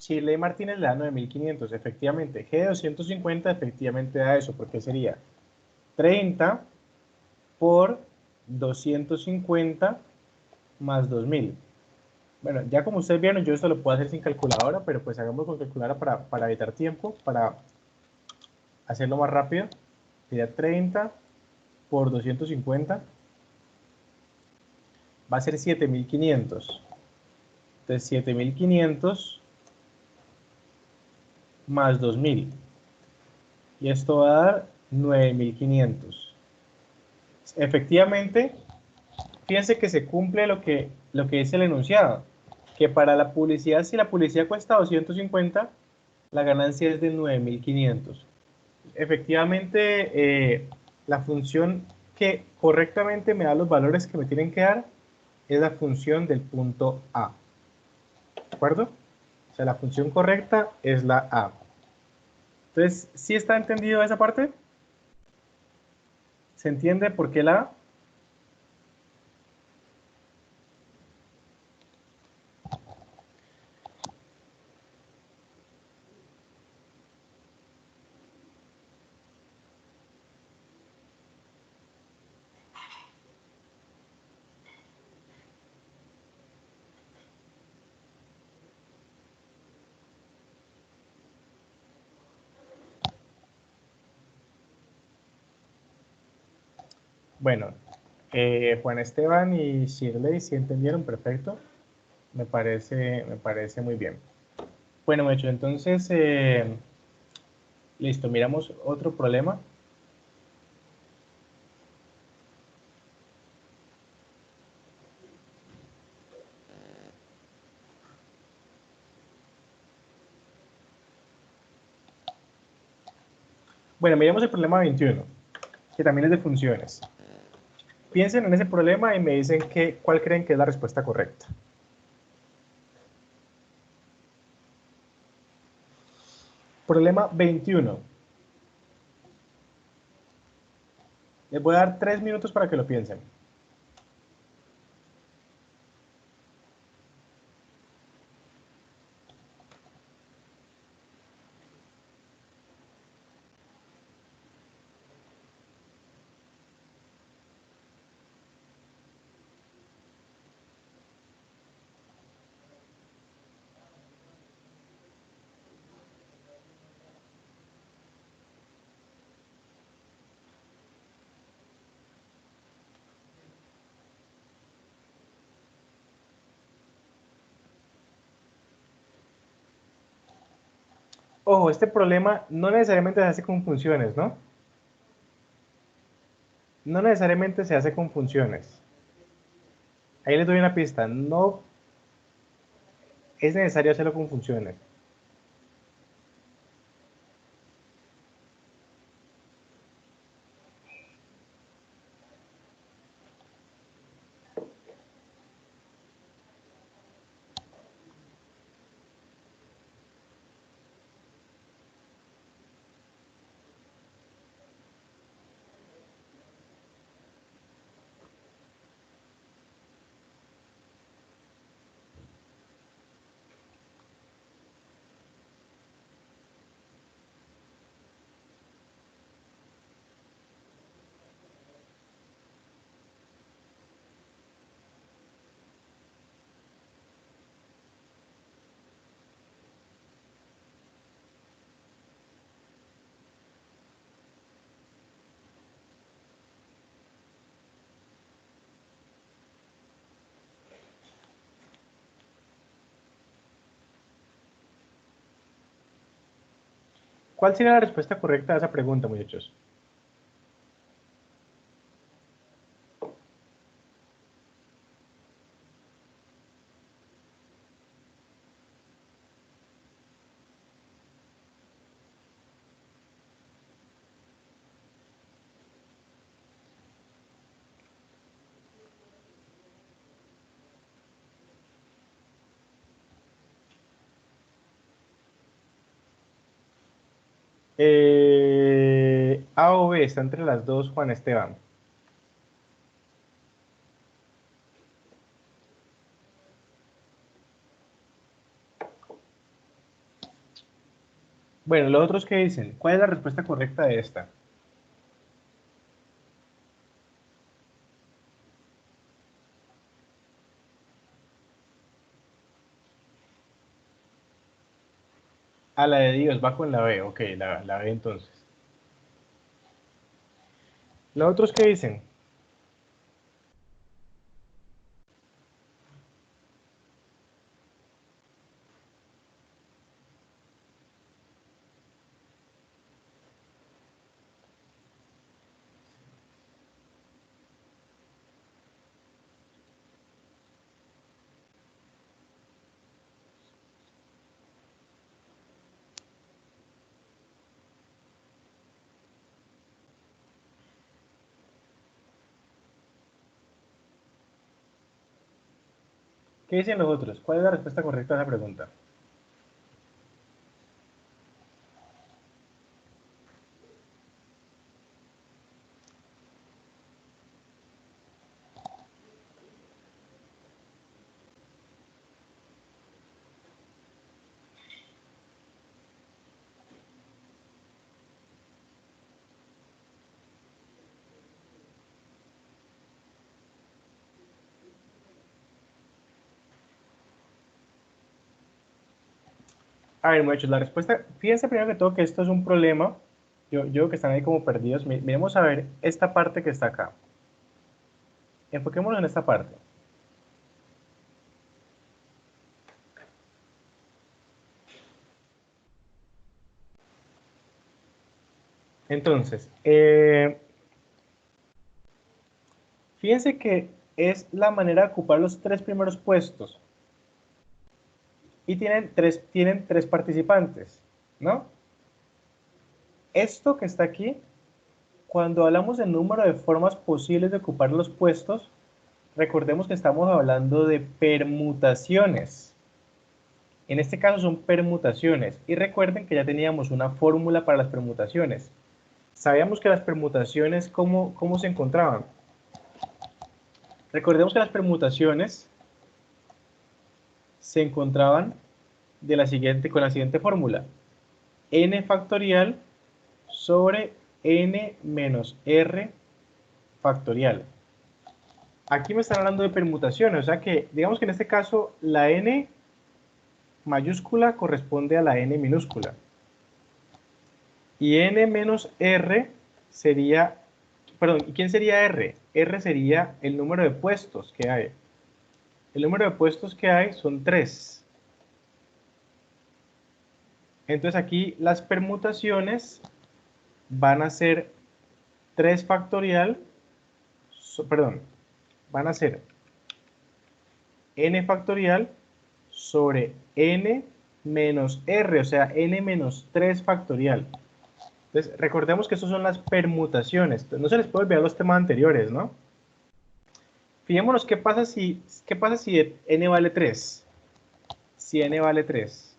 Shirley Martínez le da 9.500, efectivamente. G de 250 efectivamente da eso, porque sería 30 por 250 más 2000. Bueno, ya como ustedes vieron, yo esto lo puedo hacer sin calculadora, pero pues hagamos con calculadora para evitar tiempo, para hacerlo más rápido. Sería 30 por 250, va a ser 7.500. Entonces 7.500 más 2000. Y esto va a dar 9.500. Efectivamente, fíjense que se cumple lo que dice el enunciado, que para la publicidad, si la publicidad cuesta 250, la ganancia es de 9.500. Efectivamente, la función que correctamente me da los valores que me tienen que dar es la función del punto A. ¿De acuerdo? O sea, la función correcta es la A. Entonces, ¿sí está entendido esa parte? ¿Se entiende por qué la A? Bueno, Juan Esteban y Shirley, si entendieron, perfecto. Me parece muy bien. Bueno, hecho, entonces, listo, miramos otro problema. Bueno, miremos el problema 21, que también es de funciones. Piensen en ese problema y me dicen cuál creen que es la respuesta correcta. Problema 21. Les voy a dar 3 minutos para que lo piensen. Ojo, este problema no necesariamente se hace con funciones, ¿no? No necesariamente se hace con funciones. Ahí les doy una pista. No es necesario hacerlo con funciones. ¿Cuál sería la respuesta correcta a esa pregunta, muchachos? A o B, está entre las dos, Juan Esteban. Bueno, los otros que dicen, ¿cuál es la respuesta correcta de esta? A la de Dios, va con la B, ok, la B entonces. ¿Los otros qué dicen? ¿Qué dicen los otros? ¿Cuál es la respuesta correcta a esa pregunta? A ver, muchachos, la respuesta, fíjense primero que todo que esto es un problema. Yo que están ahí como perdidos. Miremos a ver esta parte que está acá. enfoquémonos en esta parte. Entonces, fíjense que es la manera de ocupar los 3 primeros puestos. Y tienen tres participantes, ¿no? Esto que está aquí, cuando hablamos del número de formas posibles de ocupar los puestos, recordemos que estamos hablando de permutaciones. En este caso son permutaciones. Y recuerden que ya teníamos una fórmula para las permutaciones. Sabíamos que las permutaciones, ¿cómo se encontraban? Recordemos que las permutaciones se encontraban con la siguiente fórmula. N factorial sobre n menos r factorial. Aquí me están hablando de permutaciones, o sea que digamos que en este caso la n mayúscula corresponde a la n minúscula. Y n menos r sería, perdón, ¿y quién sería r? R sería el número de puestos que hay. El número de puestos que hay son 3. Entonces aquí las permutaciones van a ser 3 factorial, van a ser n factorial sobre n menos r, o sea, n menos 3 factorial. Entonces, recordemos que estas son las permutaciones. Entonces, no se les puede olvidar los temas anteriores, ¿no? Fijémonos qué pasa si n vale 3. Si n vale 3.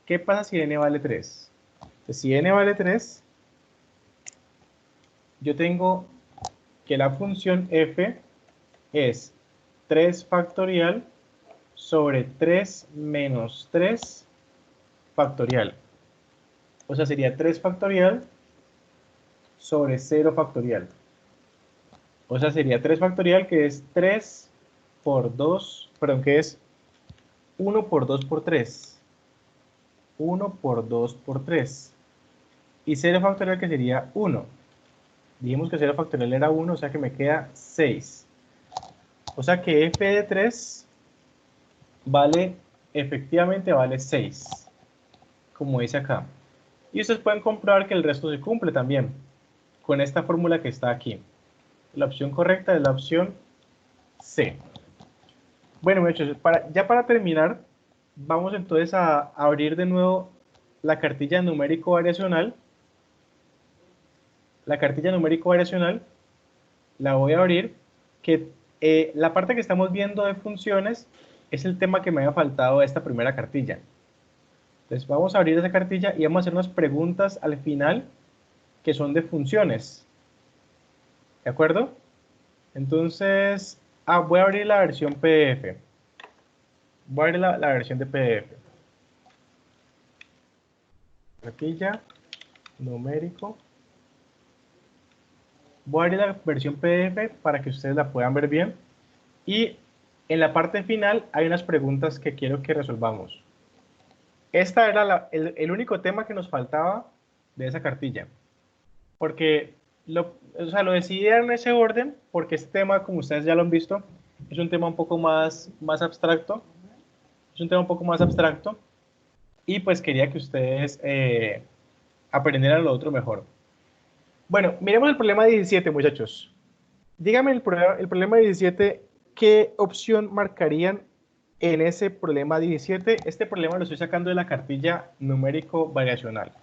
¿Qué pasa si n vale 3? Entonces, si n vale 3, yo tengo que la función f es 3 factorial sobre 3 menos 3 factorial. O sea, sería 3 factorial sobre 0 factorial. O sea, sería 3 factorial, que es 3 por 2, perdón, que es 1 por 2 por 3. 1 por 2 por 3. Y 0 factorial, que sería 1. Dijimos que 0 factorial era 1, o sea que me queda 6. O sea que f de 3 efectivamente vale 6, como dice acá. Y ustedes pueden comprobar que el resto se cumple también, con esta fórmula que está aquí. La opción correcta es la opción C. Bueno, muchachos, ya para terminar, vamos entonces a abrir de nuevo la cartilla numérico variacional. La cartilla numérico variacional la voy a abrir, que la parte que estamos viendo de funciones es el tema que me había faltado de esta primera cartilla. Entonces vamos a abrir esa cartilla y vamos a hacer unas preguntas al final que son de funciones. ¿De acuerdo? Entonces, voy a abrir la versión PDF. Voy a abrir la versión de PDF. Cartilla, numérico. Voy a abrir la versión PDF para que ustedes la puedan ver bien. Y en la parte final hay unas preguntas que quiero que resolvamos. Esta era el único tema que nos faltaba de esa cartilla. Porque lo decidí en ese orden porque este tema, como ustedes ya lo han visto, es un tema un poco más abstracto. Es un tema un poco más abstracto. Y pues quería que ustedes aprendieran lo otro mejor. Bueno, miremos el problema 17, muchachos. Díganme el problema 17, ¿qué opción marcarían en ese problema 17? Este problema lo estoy sacando de la cartilla numérico variacional.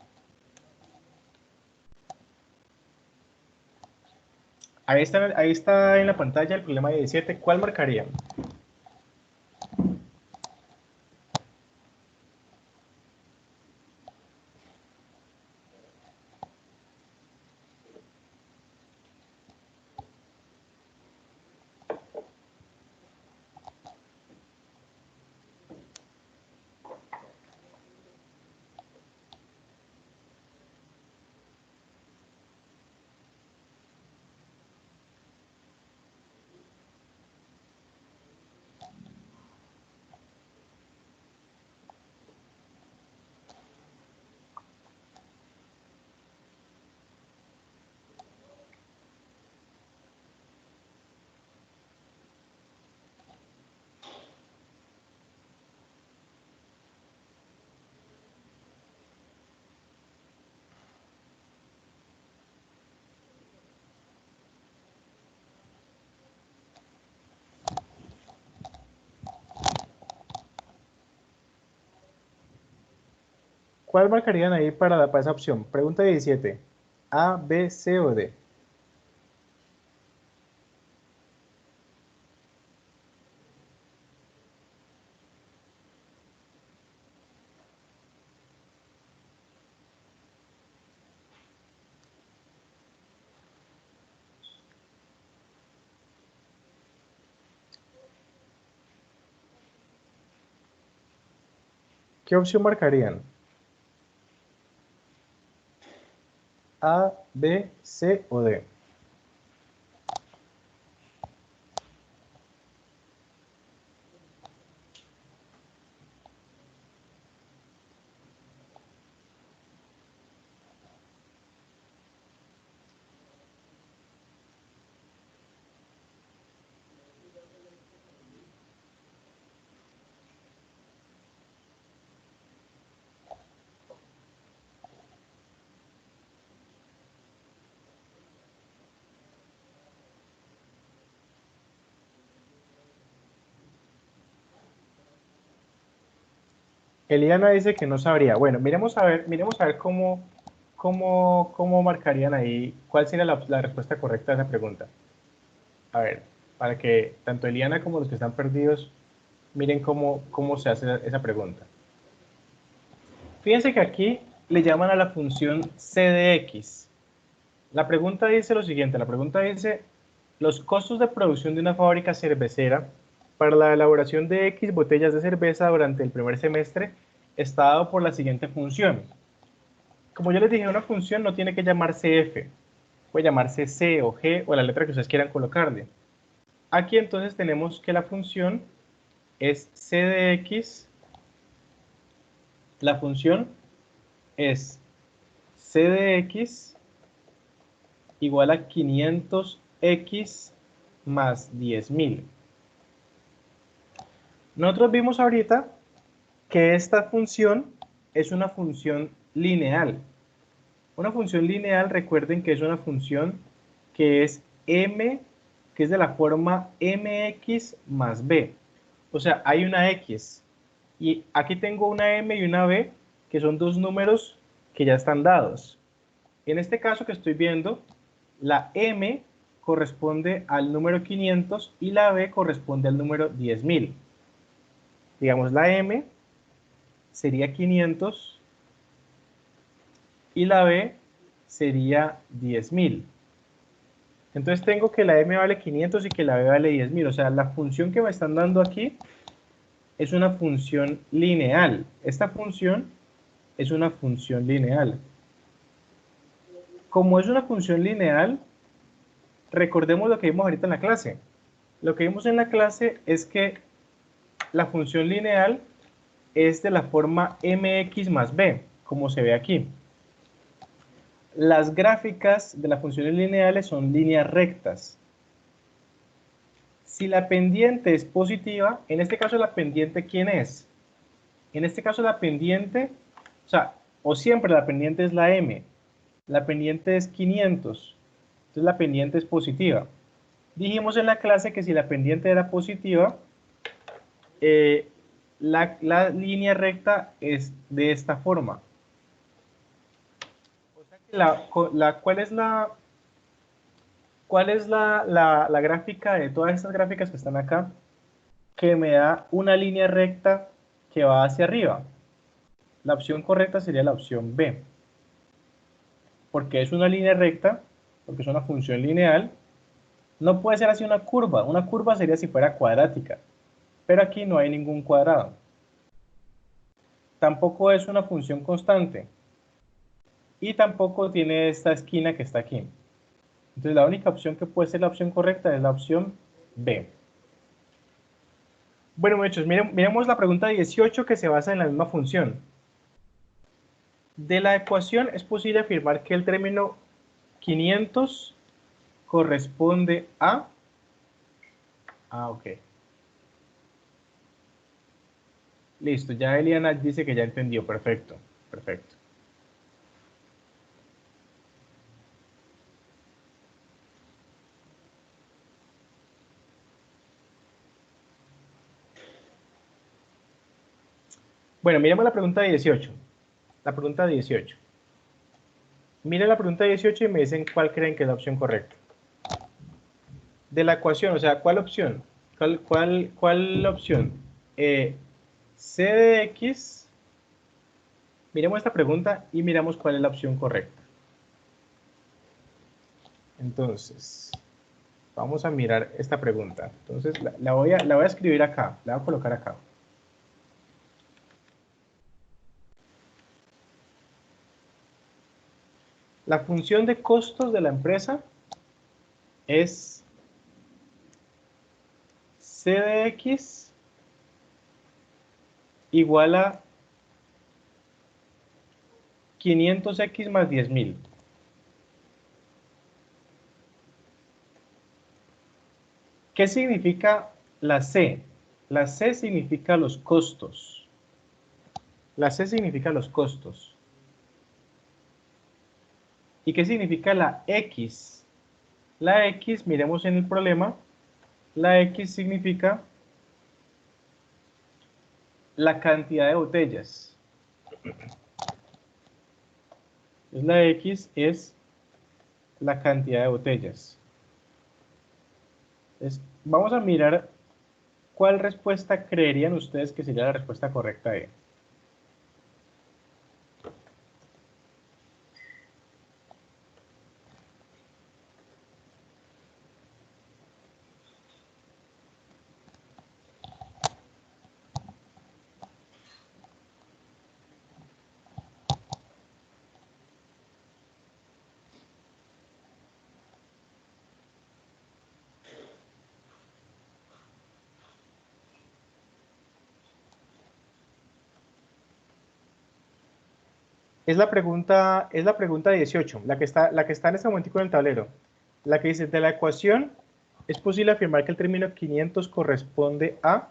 Ahí está en la pantalla el problema 17. ¿Cuál marcarían? ¿Cuál marcarían ahí para esa opción? Pregunta 17. A, B, C o D. ¿Qué opción marcarían? A, B, C o D. Eliana dice que no sabría. Bueno, miremos a ver cómo marcarían ahí, cuál sería la respuesta correcta a esa pregunta. A ver, para que tanto Eliana como los que están perdidos miren cómo se hace esa pregunta. Fíjense que aquí le llaman a la función c de x. La pregunta dice lo siguiente, la pregunta dice, los costos de producción de una fábrica cervecera para la elaboración de X botellas de cerveza durante el primer semestre está dado por la siguiente función. Como yo les dije, una función no tiene que llamarse f, puede llamarse c o g o la letra que ustedes quieran colocarle. Aquí entonces tenemos que la función es c de x, la función es c de x igual a 500x más 10.000. Nosotros vimos ahorita que esta función es una función lineal. Una función lineal, recuerden que es una función que es m, que es de la forma mx más b. O sea, hay una x. Y aquí tengo una m y una b, que son dos números que ya están dados. En este caso que estoy viendo, la m corresponde al número 500 y la b corresponde al número 10.000. Digamos, la m sería 500 y la b sería 10.000. Entonces tengo que la m vale 500 y que la b vale 10.000. O sea, la función que me están dando aquí es una función lineal. Esta función es una función lineal. Como es una función lineal, recordemos lo que vimos ahorita en la clase. Lo que vimos en la clase es que la función lineal es de la forma mx más b, como se ve aquí. Las gráficas de las funciones lineales son líneas rectas. Si la pendiente es positiva, en este caso la pendiente, ¿quién es? En este caso la pendiente, o siempre la pendiente es la m. La pendiente es 500. Entonces la pendiente es positiva. Dijimos en la clase que si la pendiente era positiva, la línea recta es de esta forma. O sea que ¿cuál es la gráfica de todas estas gráficas que están acá? Que me da una línea recta que va hacia arriba. La opción correcta sería la opción B. Porque es una línea recta, porque es una función lineal. No puede ser así una curva. Una curva sería si fuera cuadrática. Pero aquí no hay ningún cuadrado. Tampoco es una función constante. Y tampoco tiene esta esquina que está aquí. Entonces la única opción que puede ser la opción correcta es la opción B. Bueno, muchachos, miremos la pregunta 18 que se basa en la misma función. De la ecuación es posible afirmar que el término 500 corresponde a... ok. Listo, ya Eliana dice que ya entendió. Perfecto, perfecto. Bueno, miremos la pregunta 18. la pregunta 18. Miren la pregunta 18 y me dicen cuál creen que es la opción correcta. De la ecuación, o sea, ¿cuál opción? ¿Cuál opción? C de X. Miremos esta pregunta y miramos cuál es la opción correcta. Entonces, vamos a mirar esta pregunta. Entonces, la voy a escribir acá, la voy a colocar acá. La función de costos de la empresa es C de X igual a 500X más 10.000. ¿Qué significa la C? La C significa los costos. La C significa los costos. ¿Y qué significa la X? La X, miremos en el problema, la X significa la cantidad de botellas. La X es la cantidad de botellas. Entonces, vamos a mirar cuál respuesta creerían ustedes que sería la respuesta correcta de. Es la pregunta 18, la que está en este momento en el tablero. La que dice, de la ecuación, es posible afirmar que el término 500 corresponde a...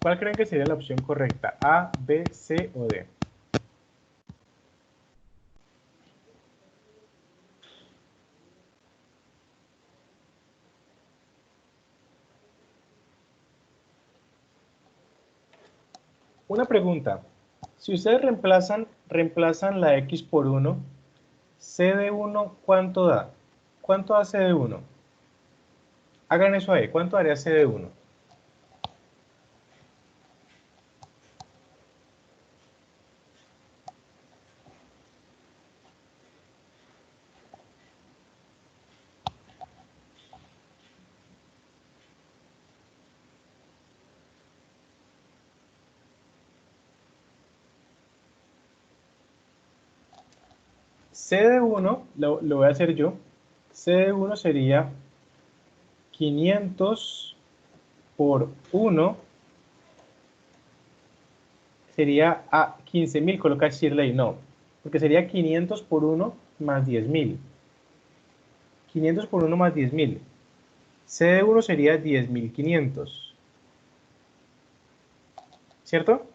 ¿Cuál creen que sería la opción correcta? ¿A, B, C o D? Una pregunta. Si ustedes reemplazan la X por 1, C de 1, ¿cuánto da? ¿Cuánto da C de 1? Hagan eso ahí. ¿Cuánto daría C de 1? C de 1, lo voy a hacer yo. C de 1 sería 500 por 1, sería a 15.000, coloca Shirley, no, porque sería 500 por 1 más 10.000. 500 por 1 más 10.000. C de 1 sería 10.500. ¿Cierto?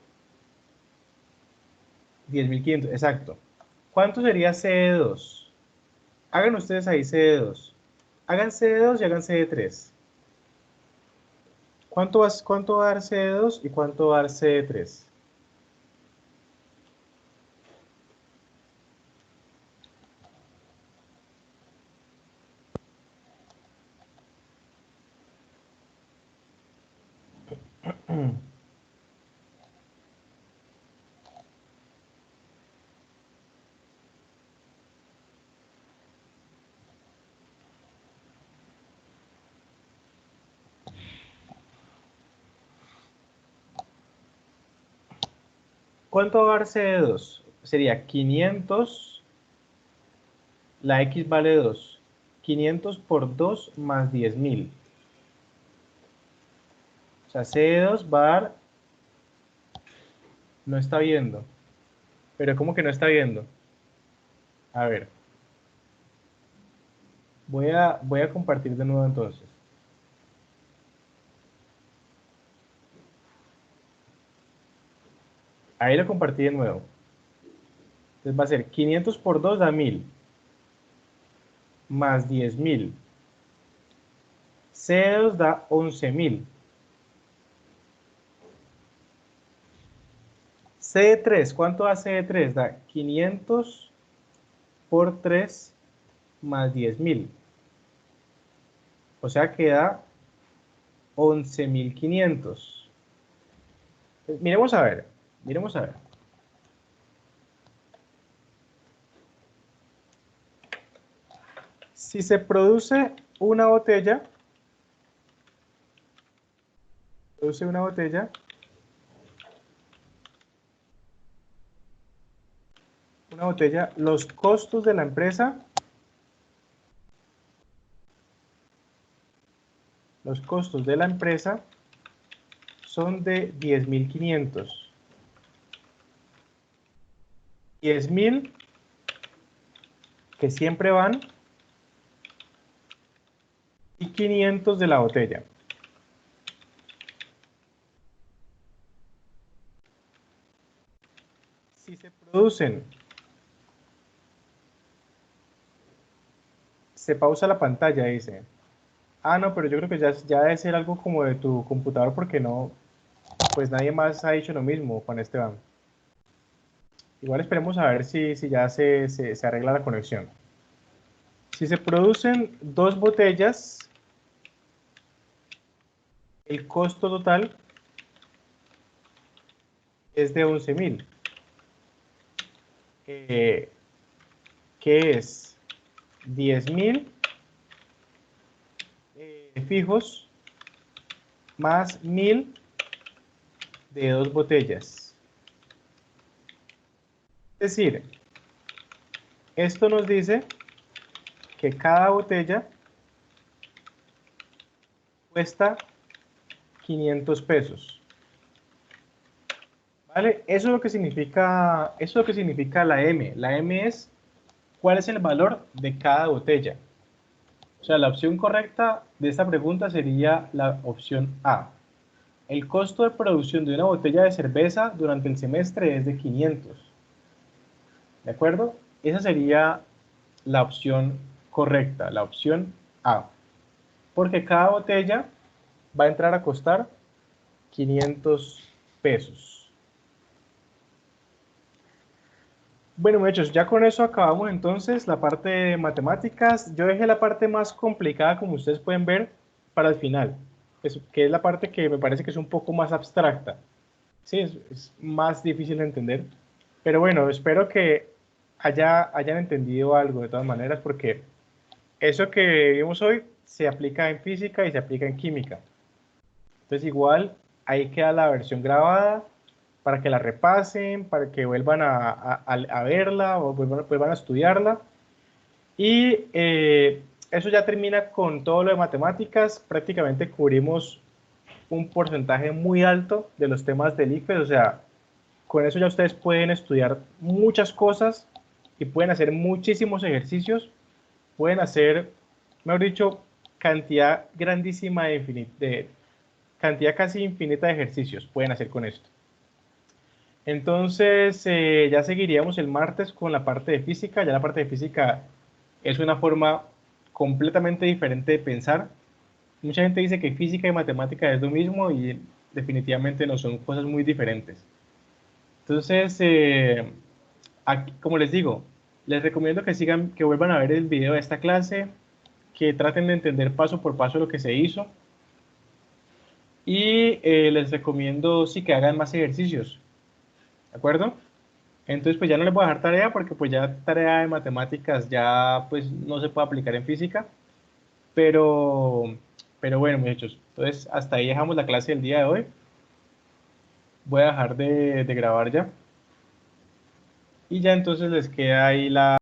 10.500, exacto. ¿Cuánto sería C de 2? Hagan ustedes ahí C de 2. Hagan C de 2 y hagan C de 3. ¿Cuánto va a dar C de 2 y cuánto va a dar C de 3? ¿Cuánto va a dar C de 2? Sería 500, la X vale 2. 500 por 2 más 10.000. O sea, C de 2 va a dar, no está viendo. Pero ¿cómo que no está viendo? A ver, voy a compartir de nuevo entonces. Ahí lo compartí de nuevo. Entonces va a ser 500 por 2 da 1000, más 10.000. C2 da 11.000. C3, ¿cuánto da C3? Da 500 por 3 más 10.000. O sea que da 11.500. Miremos a ver, miremos a ver. Si se produce una botella, los costos de la empresa, son de 10.500. 10.000 que siempre van y 500 de la botella. Si se producen, se pausa la pantalla, dice. Ah, no, pero yo creo que ya debe ser algo como de tu computador porque no, pues nadie más ha dicho lo mismo, Juan Esteban. Igual esperemos a ver si ya se arregla la conexión. Si se producen 2 botellas, el costo total es de 11.000. Que es 10.000 fijos más 1.000 de 2 botellas. Es decir, esto nos dice que cada botella cuesta 500 pesos. ¿Vale? Eso es lo que significa la M. La M es cuál es el valor de cada botella. O sea, la opción correcta de esta pregunta sería la opción A. El costo de producción de una botella de cerveza durante el semestre es de 500. ¿De acuerdo? Esa sería la opción correcta, la opción A. Porque cada botella va a entrar a costar 500 pesos. Bueno, muchachos, ya con eso acabamos entonces la parte de matemáticas. Yo dejé la parte más complicada, como ustedes pueden ver, para el final, que es la parte que me parece que es un poco más abstracta. Sí, es más difícil de entender. Pero bueno, espero que hayan entendido algo de todas maneras, porque eso que vimos hoy se aplica en física y se aplica en química. Entonces igual ahí queda la versión grabada para que la repasen, para que vuelvan a verla o vuelvan a estudiarla. Y eso ya termina con todo lo de matemáticas. Prácticamente cubrimos un porcentaje muy alto de los temas del ICFES. O sea, con eso ya ustedes pueden estudiar muchas cosas y pueden hacer muchísimos ejercicios. Pueden hacer, mejor dicho, cantidad grandísima de cantidad casi infinita de ejercicios pueden hacer con esto. Entonces, ya seguiríamos el martes con la parte de física. Ya la parte de física es una forma completamente diferente de pensar. Mucha gente dice que física y matemática es lo mismo y definitivamente no, son cosas muy diferentes. Entonces, aquí, como les digo, les recomiendo que sigan, que vuelvan a ver el video de esta clase, que traten de entender paso por paso lo que se hizo. Y les recomiendo sí que hagan más ejercicios, ¿de acuerdo? Entonces pues ya no les voy a dejar tarea porque pues ya tarea de matemáticas ya pues no se puede aplicar en física, pero, pero bueno muchachos, entonces hasta ahí dejamos la clase del día de hoy. Voy a dejar de grabar ya y ya entonces les queda ahí la